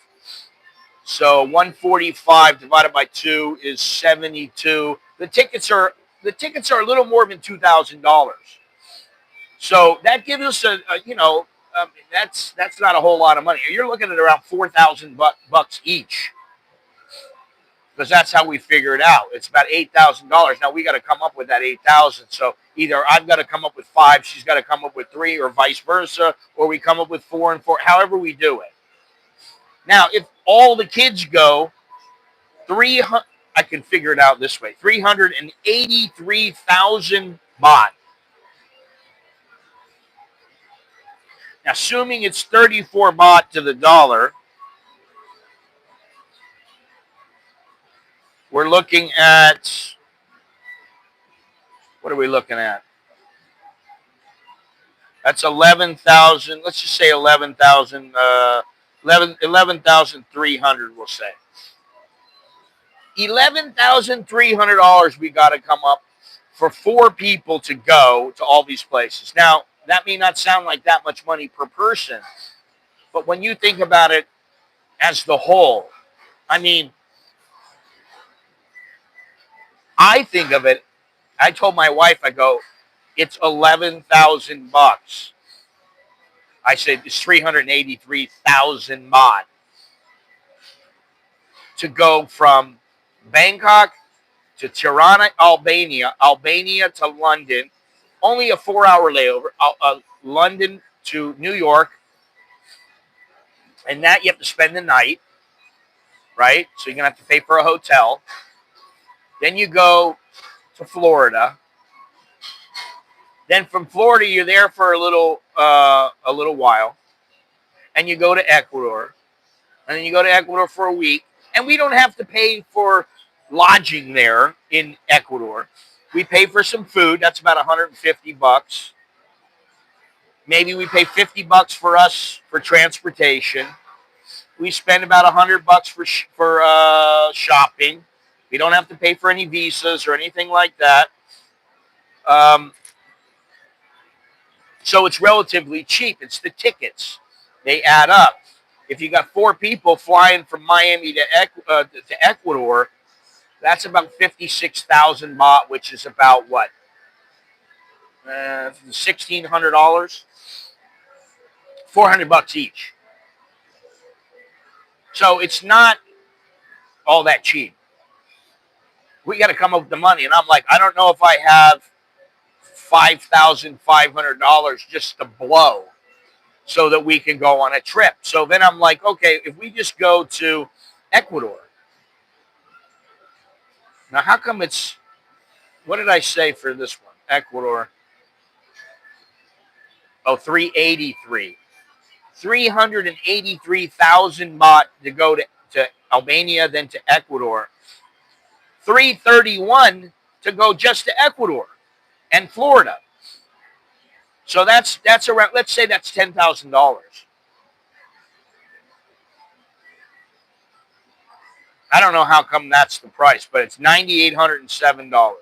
So 145 divided by 2 is 72. The tickets are a little more than $2,000. So that gives us that's not a whole lot of money. You're looking at around $4,000 each, because that's how we figure it out. It's about $8,000. Now we got to come up with that 8,000. So either I've got to come up with 5, she's got to come up with 3, or vice versa, or we come up with 4 and 4. However we do it. Now, if all the kids go, I can figure it out this way: 383,000 baht. Now, assuming it's 34 baht to the dollar, we're looking at, what are we looking at? That's 11,000. Let's just say 11,000. 11,300. We'll say $11,300. We got to come up for 4 people to go to all these places. Now, that may not sound like that much money per person, but when you think about it as the whole, I mean, I think of it. I told my wife, I go, it's 11,000 bucks. I said it's 383,000 baht to go from Bangkok to Tirana, Albania, Albania to London, only a 4-hour layover, London to New York, and that you have to spend the night, right? So you're going to have to pay for a hotel. Then you go to Florida. Then from Florida, you're there for a little while, and you go to Ecuador, and then you go to Ecuador for a week, and we don't have to pay for lodging there in Ecuador. We pay for some food. That's about $150. Maybe we pay $50 for us for transportation. We spend about $100 for shopping. We don't have to pay for any visas or anything like that. So it's relatively cheap. It's the tickets. They add up. If you got 4 people flying from Miami to Ecuador, that's about 56,000 baht, which is about what? $1,600, $400 each. So it's not all that cheap. We got to come up with the money. And I'm like, I don't know if I have $5,500 just to blow so that we can go on a trip. So then I'm like, okay, if we just go to Ecuador. Now, how come it's, what did I say for this one? Ecuador. Oh, 383. 383,000 baht to go to Albania, then to Ecuador. 331 to go just to Ecuador and Florida. So that's around, let's say that's $10,000. I don't know how come that's the price, but it's $9,807.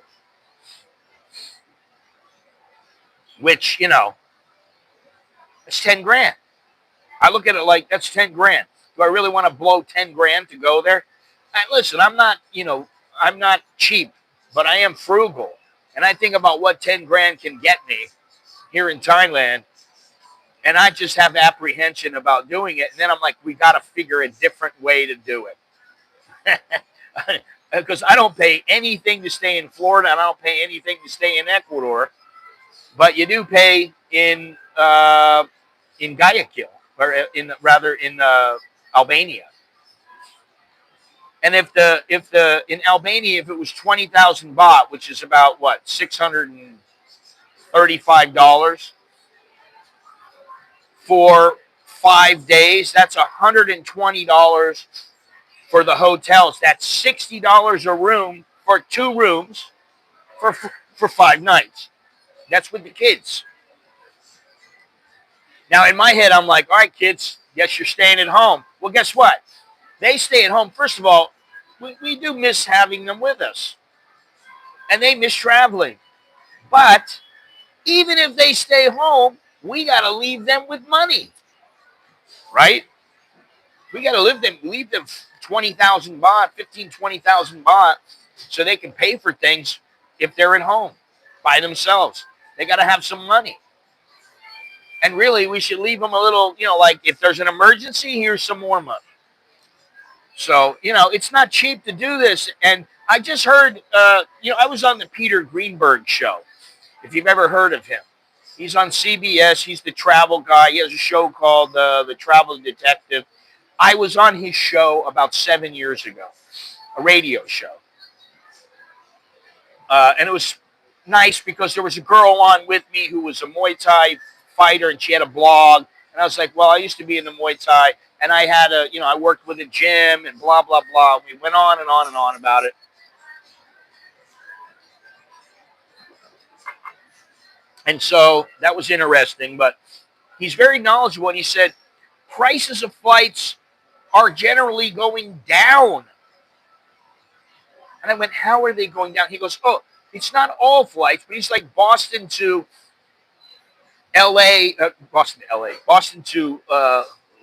Which, it's 10 grand. I look at it like that's 10 grand. Do I really want to blow 10 grand to go there? Listen, I'm not cheap, but I am frugal. And I think about what 10 grand can get me here in Thailand. And I just have apprehension about doing it. And then I'm like, we got to figure a different way to do it. Because I don't pay anything to stay in Florida, and I don't pay anything to stay in Ecuador. But you do pay in Guayaquil, or in Albania. And if in Albania, if it was 20,000 baht, which is about what, $635 for 5 days, that's $120 for the hotels. That's $60 a room for 2 rooms for 5 nights. That's with the kids. Now, in my head, I'm like, all right, kids, guess you're staying at home. Well, guess what? They stay at home. First of all, we do miss having them with us. And they miss traveling. But even if they stay home, we got to leave them with money. Right? We got to leave them 20,000 baht, 20,000 baht, so they can pay for things if they're at home by themselves. They got to have some money. And really, we should leave them a little, like if there's an emergency, here's some more money. So, it's not cheap to do this. And I just heard, I was on the Peter Greenberg show, if you've ever heard of him. He's on CBS. He's the travel guy. He has a show called The Travel Detective. I was on his show about 7 years ago, a radio show. And it was nice because there was a girl on with me who was a Muay Thai fighter, and she had a blog. And I was like, well, I used to be in the Muay Thai, and I had I worked with a gym and blah, blah, blah. We went on and on and on about it. And so that was interesting, but he's very knowledgeable. And he said, prices of flights are generally going down. And I went, how are they going down? He goes, oh, it's not all flights, but he's like Boston to LA, Boston to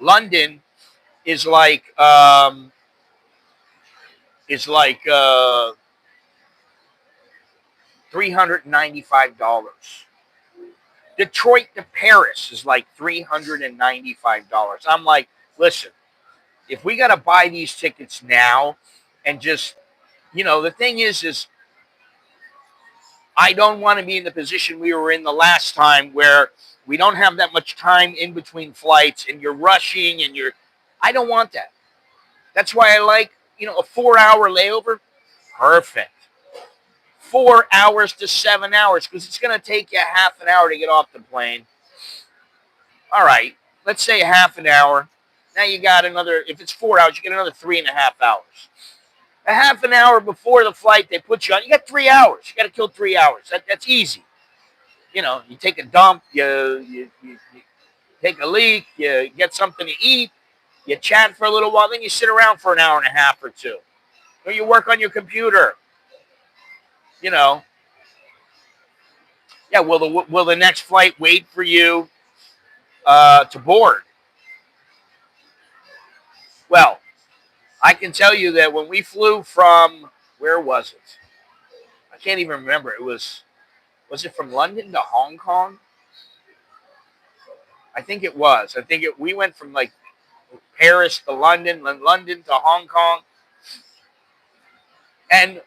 London is like $395. Detroit to Paris is like $395. I'm like, listen, if we got to buy these tickets now and just, the thing is I don't want to be in the position we were in the last time where we don't have that much time in between flights and you're rushing and I don't want that. That's why I like, a 4-hour layover. Perfect. 4 hours to 7 hours because it's going to take you half an hour to get off the plane. All right. Let's say a half an hour. Now you got another, if it's 4 hours, you get another 3.5 hours. A half an hour before the flight, they put you on. You got 3 hours. You got to kill 3 hours. That's easy. You take a dump, you take a leak, you get something to eat, you chat for a little while, then you sit around for an hour and a half or 2. Or you work on your computer. Yeah, will the next flight wait for you to board? Well, I can tell you that when we flew from, where was it? I can't even remember. Was it from London to Hong Kong? I think it was. We went from like Paris to London, then London to Hong Kong, and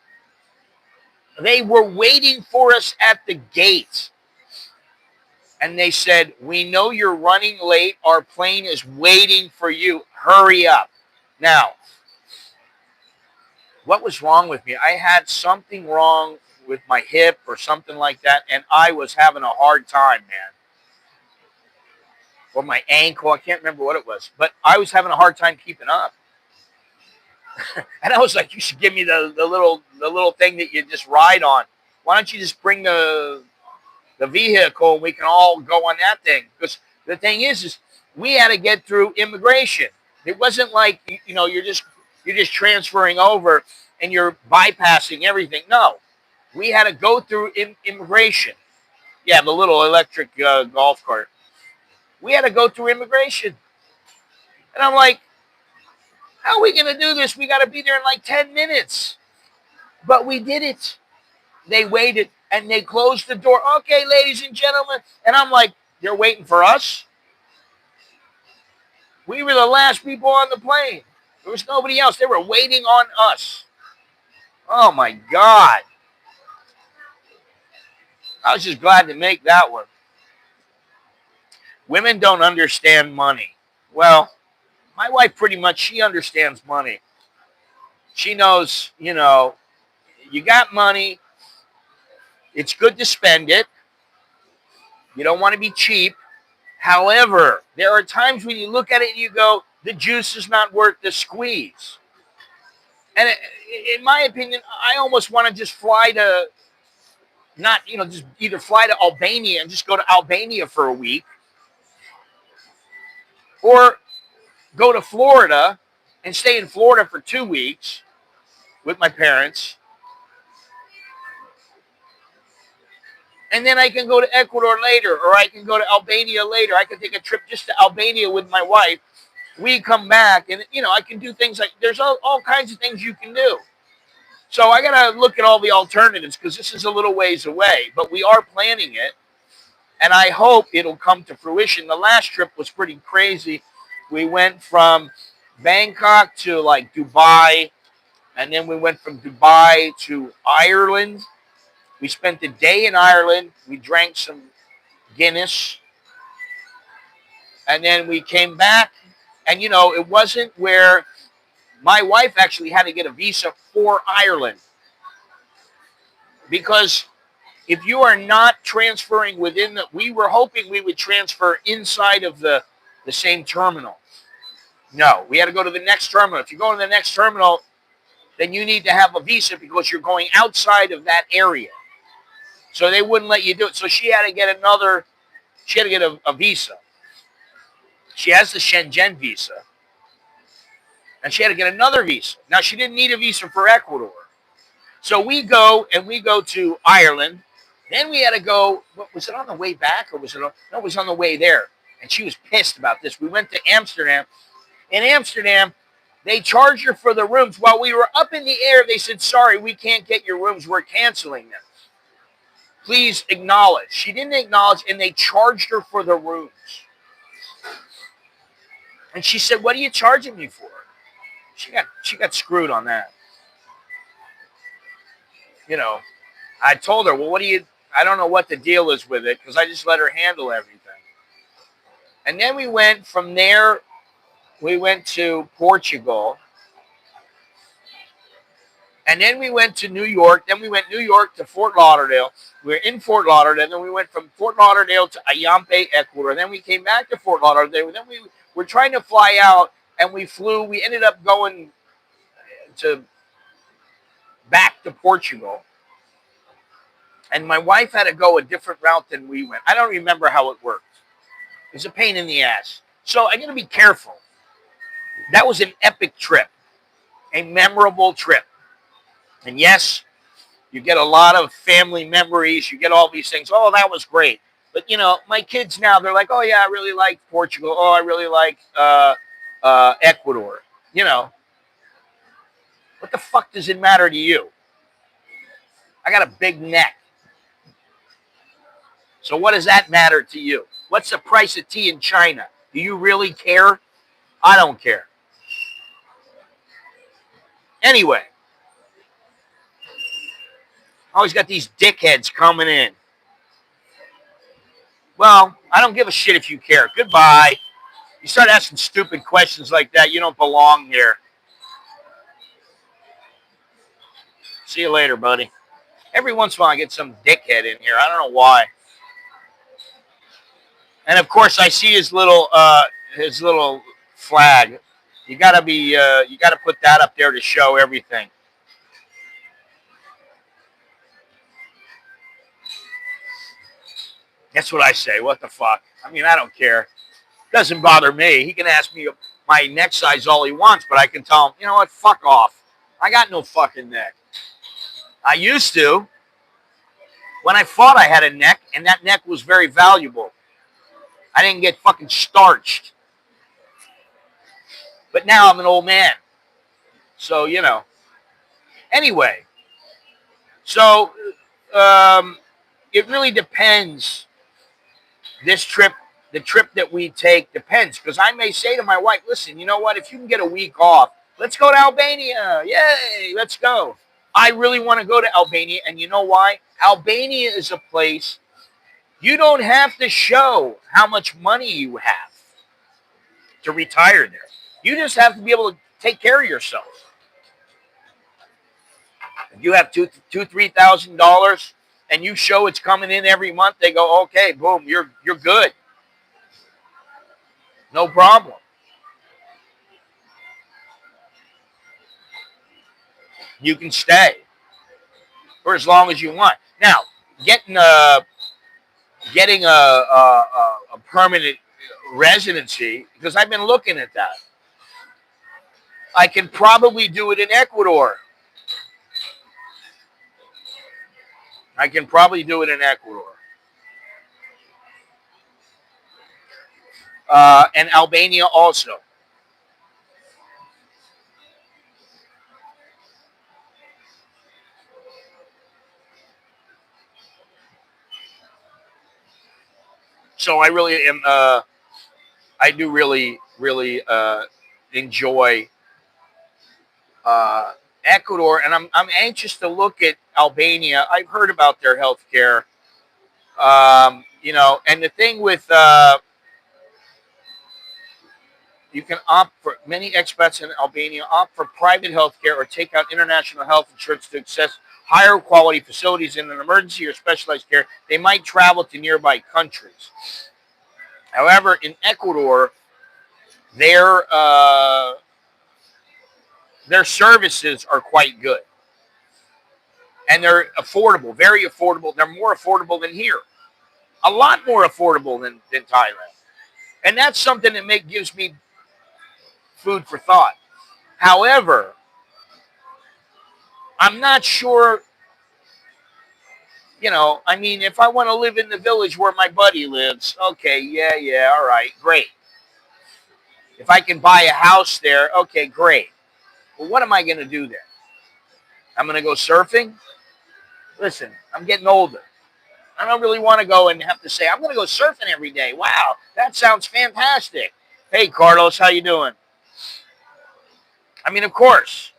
they were waiting for us at the gate. And they said, "We know you're running late. Our plane is waiting for you. Hurry up." Now, what was wrong with me? I had something wrong with my hip or something like that, and I was having a hard time, man. Or my ankle, I can't remember what it was, but I was having a hard time keeping up. And I was like, "You should give me the little thing that you just ride on. Why don't you just bring the vehicle and we can all go on that thing?" Because the thing is we had to get through immigration. It wasn't like you're just transferring over and you're bypassing everything. No, we had to go through immigration. Yeah, the little electric golf cart. We had to go through immigration, and I'm like, "How are we gonna do this? We got to be there in like 10 minutes." But we did it. They waited and they closed the door. "Okay, ladies and gentlemen," and I'm like, "They're waiting for us." We were the last people on the plane. There was nobody else. They were waiting on us. Oh my God. I was just glad to make that one. Women don't understand money. Well, my wife pretty much, she understands money. She knows, you got money. It's good to spend it. You don't want to be cheap. However, there are times when you look at it and you go, the juice is not worth the squeeze. And in my opinion, I almost want to just fly to, not, just either fly to Albania and just go to Albania for a week, or go to Florida and stay in Florida for 2 weeks with my parents. And then I can go to Ecuador later, or I can go to Albania later. I can take a trip just to Albania with my wife. We come back, and I can do things like, there's all kinds of things you can do. So I got to look at all the alternatives because this is a little ways away, but we are planning it, and I hope it'll come to fruition. The last trip was pretty crazy. We went from Bangkok to like Dubai, and then we went from Dubai to Ireland. We spent the day in Ireland. We drank some Guinness, and then we came back. And it wasn't where my wife actually had to get a visa for Ireland, because if you are not transferring within we were hoping we would transfer inside of the same terminal. No, we had to go to the next terminal. If you go to the next terminal, then you need to have a visa because you're going outside of that area. So they wouldn't let you do it. So she had to get a visa. She has the Shenzhen visa, and she had to get another visa. Now, she didn't need a visa for Ecuador. So we go to Ireland. Then we had to go, was it on the way back or was it no, it was on the way there. And she was pissed about this. We went to Amsterdam. In Amsterdam, they charged her for the rooms. While we were up in the air, they said, "Sorry, we can't get your rooms. We're canceling them. Please acknowledge." She didn't acknowledge, and they charged her for the rooms. And she said, "What are you charging me for?" She got screwed on that. I told her, "Well, I don't know what the deal is with it," because I just let her handle everything. And then we went from there, we went to Portugal. And then we went to New York. Then we went New York to Fort Lauderdale. We were in Fort Lauderdale. Then we went from Fort Lauderdale to Ayampe, Ecuador. Then we came back to Fort Lauderdale. Then we were trying to fly out, and we flew. We ended up going back to Portugal. And my wife had to go a different route than we went. I don't remember how it worked. It was a pain in the ass. So I got to be careful. That was an epic trip, a memorable trip. And yes, you get a lot of family memories. You get all these things. Oh, that was great. But, my kids now, they're like, "Oh, yeah, I really like Portugal. Oh, I really like Ecuador." You know, what the fuck does it matter to you? I got a big neck. So what does that matter to you? What's the price of tea in China? Do you really care? I don't care. Anyway, always got these dickheads coming in. Well, I don't give a shit if you care. Goodbye. You start asking stupid questions like that, you don't belong here. See you later, buddy. Every once in a while I get some dickhead in here. I don't know why. And of course I see his little flag. You gotta put that up there to show everything. That's what I say. What the fuck? I mean, I don't care. Doesn't bother me. He can ask me my neck size all he wants, but I can tell him, you know what? Fuck off. I got no fucking neck. I used to. When I fought, I had a neck, and that neck was very valuable. I didn't get fucking starched. But now I'm an old man. So, you know. Anyway. So, it really depends. This trip, the trip that we take depends. Because I may say to my wife, listen, you know what? If you can get a week off, let's go to Albania. Yay, let's go. I really want to go to Albania. And you know why? Albania is a place you don't have to show how much money you have to retire there. You just have to be able to take care of yourself. If you have $3,000 and you show it's coming in every month, they go, okay, boom, you're good. No problem. You can stay for as long as you want. Now, getting a permanent residency, because I've been looking at that. I can probably do it in Ecuador. And Albania also. So I really am. I do really enjoy Ecuador, and I'm anxious to look at Albania. I've heard about their healthcare. You know, and the thing with you can opt for many expats in Albania opt for private healthcare or take out international health insurance to access higher quality facilities in an emergency or specialized care. They might travel to nearby countries. However, in Ecuador, their services are quite good, and they're affordable, very affordable. They're more affordable than here, a lot more affordable than Thailand, and that's something that gives me food for thought. However, I'm not sure. You know, I mean, if I want to live in the village where my buddy lives, okay, yeah, all right, great. If I can buy a house there, okay, great. Well, what am I going to do there? I'm going to go surfing? Listen, I'm getting older. I don't really want to go and have to say, I'm going to go surfing every day. Wow, that sounds fantastic. Hey, Carlos, how you doing? I mean, of course.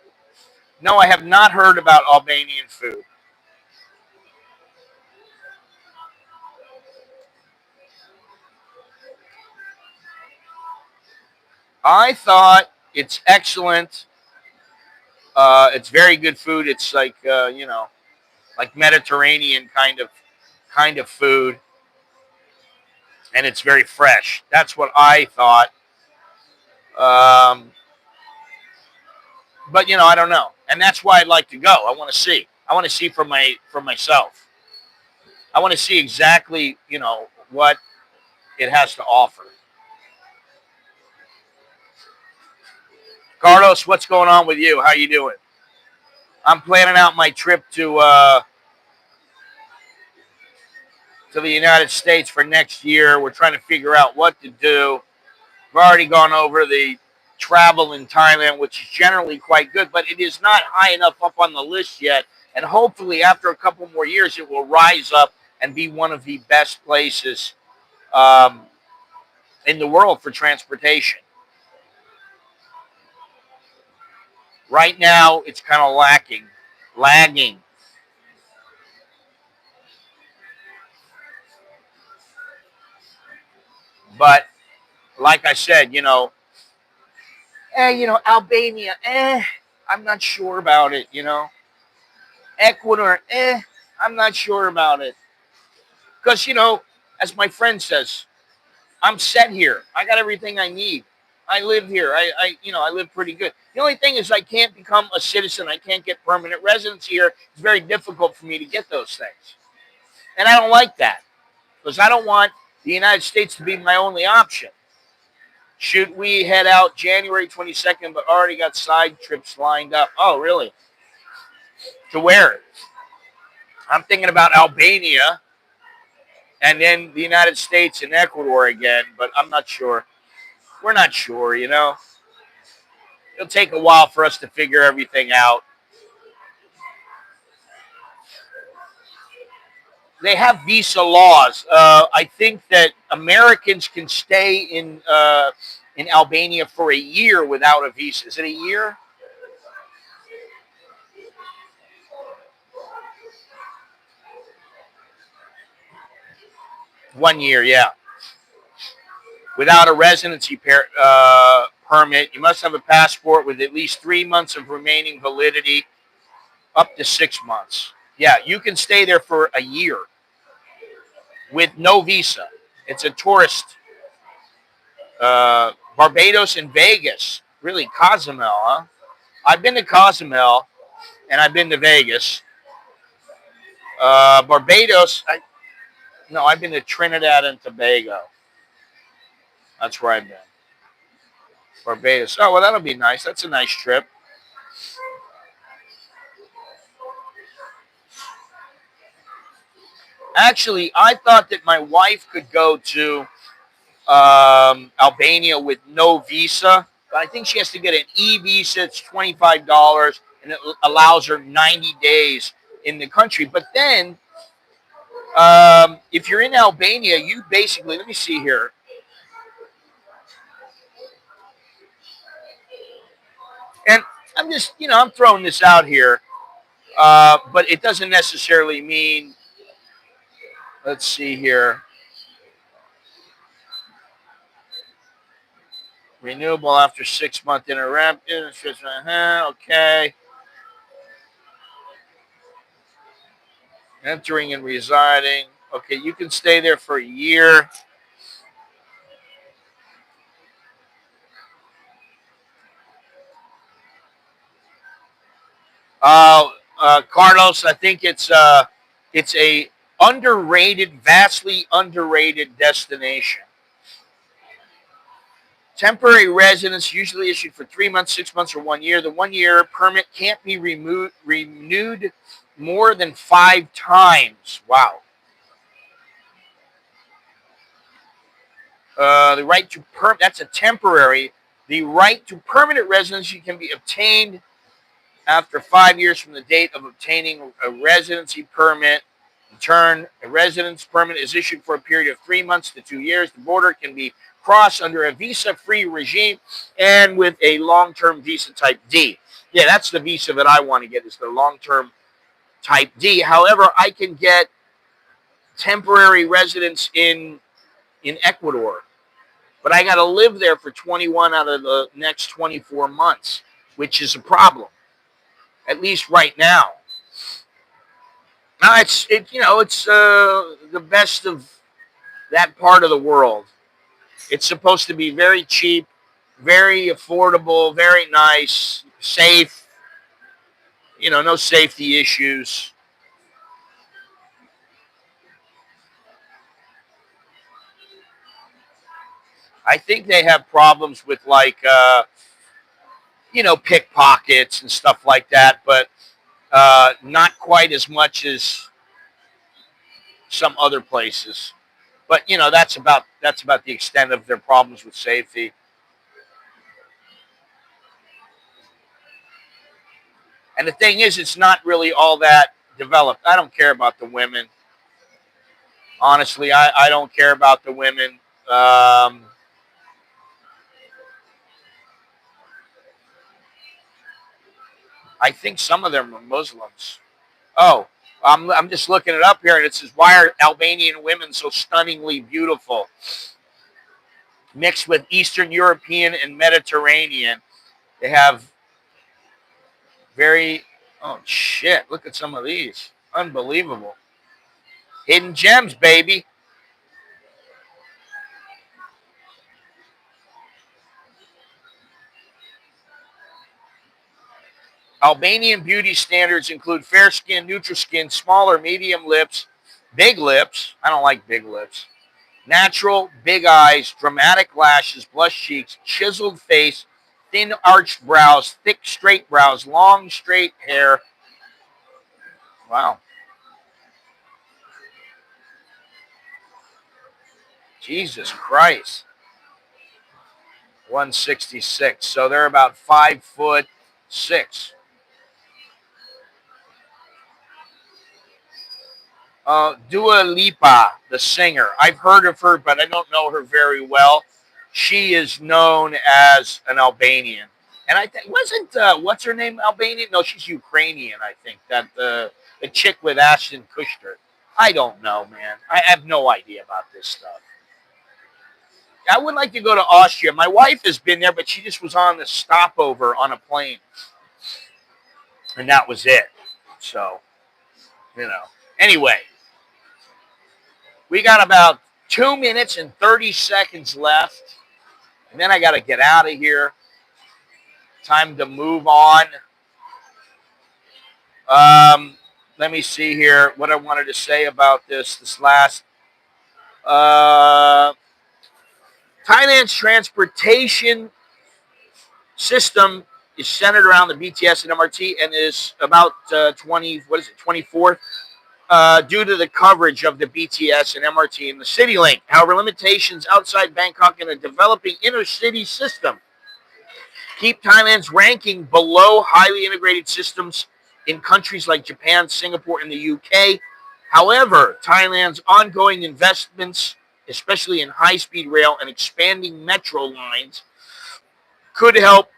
No, I have not heard about Albanian food. I thought it's excellent. It's very good food. It's like you know, like Mediterranean kind of food, and it's very fresh. That's what I thought. Um, but you know, I don't know, and that's why I'd like to go. I want to see. I want to see for myself. I want to see exactly what it has to offer. Carlos, what's going on with you? How you doing? I'm planning out my trip to the United States for next year. We're trying to figure out what to do. We've already gone over the travel in Thailand, which is generally quite good, but it is not high enough up on the list yet. And hopefully, after a couple more years, it will rise up and be one of the best places um, in the world for transportation. Right now, it's kind of lagging. But like I said, Albania, I'm not sure about it. Ecuador, I'm not sure about it. Because, as my friend says, I'm set here. I got everything I need. I live here. I live pretty good. The only thing is I can't become a citizen. I can't get permanent residency here. It's very difficult for me to get those things. And I don't like that because I don't want the United States to be my only option. Should we head out January 22nd, but already got side trips lined up? Oh, really? To where? I'm thinking about Albania and then the United States and Ecuador again, but I'm not sure. We're not sure. It'll take a while for us to figure everything out. They have visa laws. I think that Americans can stay in Albania for a year without a visa. Is it a year? 1 year, yeah. Without a residency permit, you must have a passport with at least 3 months of remaining validity, up to 6 months. Yeah, you can stay there for a year with no visa. It's a tourist. Barbados and Vegas. Really, Cozumel, huh? I've been to Cozumel and I've been to Vegas. Barbados, no, I've been to Trinidad and Tobago. That's where I've been. Barbados. Oh, well, that'll be nice. That's a nice trip. Actually, I thought that my wife could go to Albania with no visa, but I think she has to get an e-visa. It's $25, and it allows her 90 days in the country. But then, if you're in Albania, you basically, let me see here. And I'm just, I'm throwing this out here, but it doesn't necessarily mean, let's see here, renewable after 6 month interruption. Okay. Entering and residing. Okay, you can stay there for a year. Carlos, I think it's a underrated, vastly underrated destination. Temporary residence usually issued for 3 months, 6 months, or 1 year. The 1 year permit can't be renewed more than 5 times. Wow. The right to that's a temporary. The right to permanent residency can be obtained after 5 years from the date of obtaining a residency permit. In turn, a residence permit is issued for a period of 3 months to 2 years. The border can be crossed under a visa-free regime and with a long-term visa type D. Yeah, that's the visa that I want to get, is the long-term type D. However, I can get temporary residence in Ecuador, but I got to live there for 21 out of the next 24 months, which is a problem, at least right now. Now it's the best of that part of the world. It's supposed to be very cheap, very affordable, very nice, safe. No safety issues. I think they have problems with pickpockets and stuff like that, but not quite as much as some other places. But that's about the extent of their problems with safety. And the thing is, it's not really all that developed. I don't care about the women. Honestly, I don't care about the women. I think some of them are Muslims. Oh, I'm just looking it up here, and it says, why are Albanian women so stunningly beautiful? Mixed with Eastern European and Mediterranean. They have very, oh shit, look at some of these. Unbelievable. Hidden gems, baby. Albanian beauty standards include fair skin, neutral skin, smaller, medium lips, big lips. I don't like big lips. Natural, big eyes, dramatic lashes, blush cheeks, chiseled face, thin arched brows, thick straight brows, long straight hair. Wow. Jesus Christ. 166. So they're about 5'6". Dua Lipa, the singer. I've heard of her, but I don't know her very well. She is known as an Albanian. And I think, wasn't, what's her name, Albanian? No, she's Ukrainian, I think. That the chick with Ashton Kutcher. I don't know, man. I have no idea about this stuff. I would like to go to Austria. My wife has been there, but she just was on the stopover on a plane. And that was it. So, you know. Anyway, we got about 2 minutes and 30 seconds left. And then I got to get out of here. Time to move on. Let me see here what I wanted to say about this last. Thailand's transportation system is centered around the BTS and MRT and is about 24th due to the coverage of the BTS and MRT in the city link. However, limitations outside Bangkok in a developing inner city system keep Thailand's ranking below highly integrated systems in countries like Japan, Singapore, and the UK. However, Thailand's ongoing investments, especially in high-speed rail and expanding metro lines, could help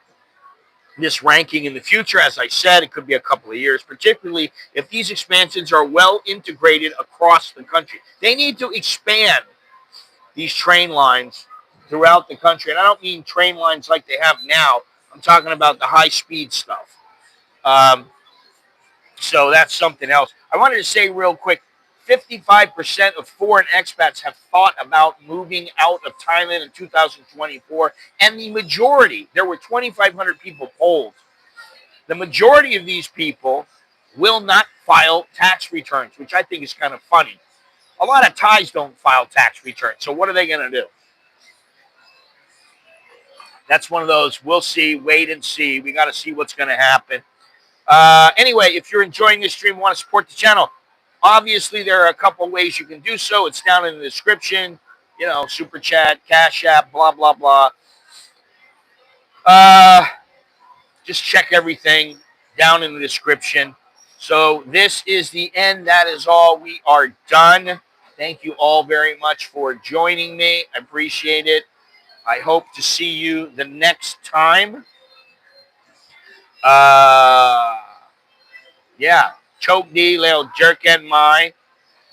this ranking in the future. As I said, it could be a couple of years, particularly if these expansions are well integrated across the country. They need to expand these train lines throughout the country. And I don't mean train lines like they have now. I'm talking about the high-speed stuff. So that's something else. I wanted to say real quick, 55% of foreign expats have thought about moving out of Thailand in 2024. And the majority, there were 2,500 people polled. The majority of these people will not file tax returns, which I think is kind of funny. A lot of Thais don't file tax returns. So what are they going to do? That's one of those, we'll see, wait and see. We got to see what's going to happen. Anyway, if you're enjoying this stream, want to support the channel, obviously there are a couple ways you can do so. It's down in the description, you know, super chat, cash app, blah, blah, blah. Just check everything down in the description. So this is the end. That is all. We are done. Thank you all very much for joining me. I appreciate it. I hope to see you the next time. Yeah, Choke D, Leo Jerken Mai.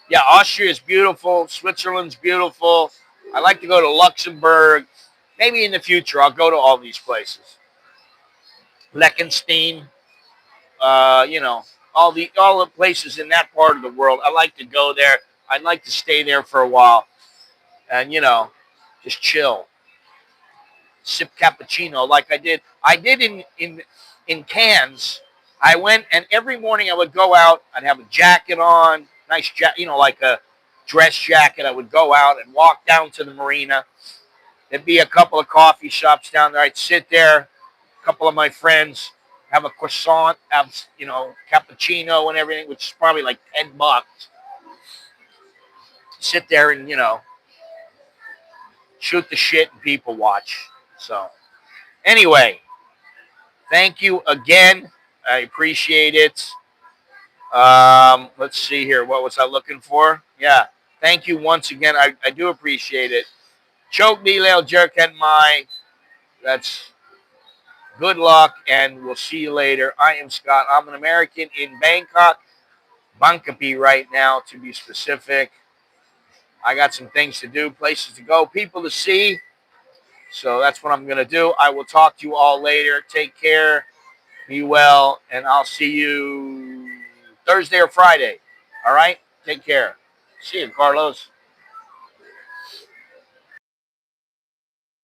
Yeah, Austria is beautiful. Switzerland's beautiful. I like to go to Luxembourg. Maybe in the future I'll go to all these places. Liechtenstein, you know, all the places in that part of the world. I like to go there. I'd like to stay there for a while, and you know, just chill, sip cappuccino like I did. I did in Cannes. I went, and every morning I would go out. I'd have a jacket on, nice jacket, you know, like a dress jacket. I would go out and walk down to the marina. There'd be a couple of coffee shops down there. I'd sit there. A couple of my friends have a croissant, have, you know, cappuccino and everything, which is probably like $10. Sit there and, you know, shoot the shit and people watch. So, anyway, thank you again. I appreciate it. Let's see here. What was I looking for? Yeah. Thank you once again. I do appreciate it. Choke me, Lil Jerk and my. That's good luck, and we'll see you later. I am Scott. I'm an American in Bangkok, Bangkok right now, to be specific. I got some things to do, places to go, people to see. So that's what I'm going to do. I will talk to you all later. Take care. Be well, and I'll see you Thursday or Friday. All right? Take care. See you, Carlos.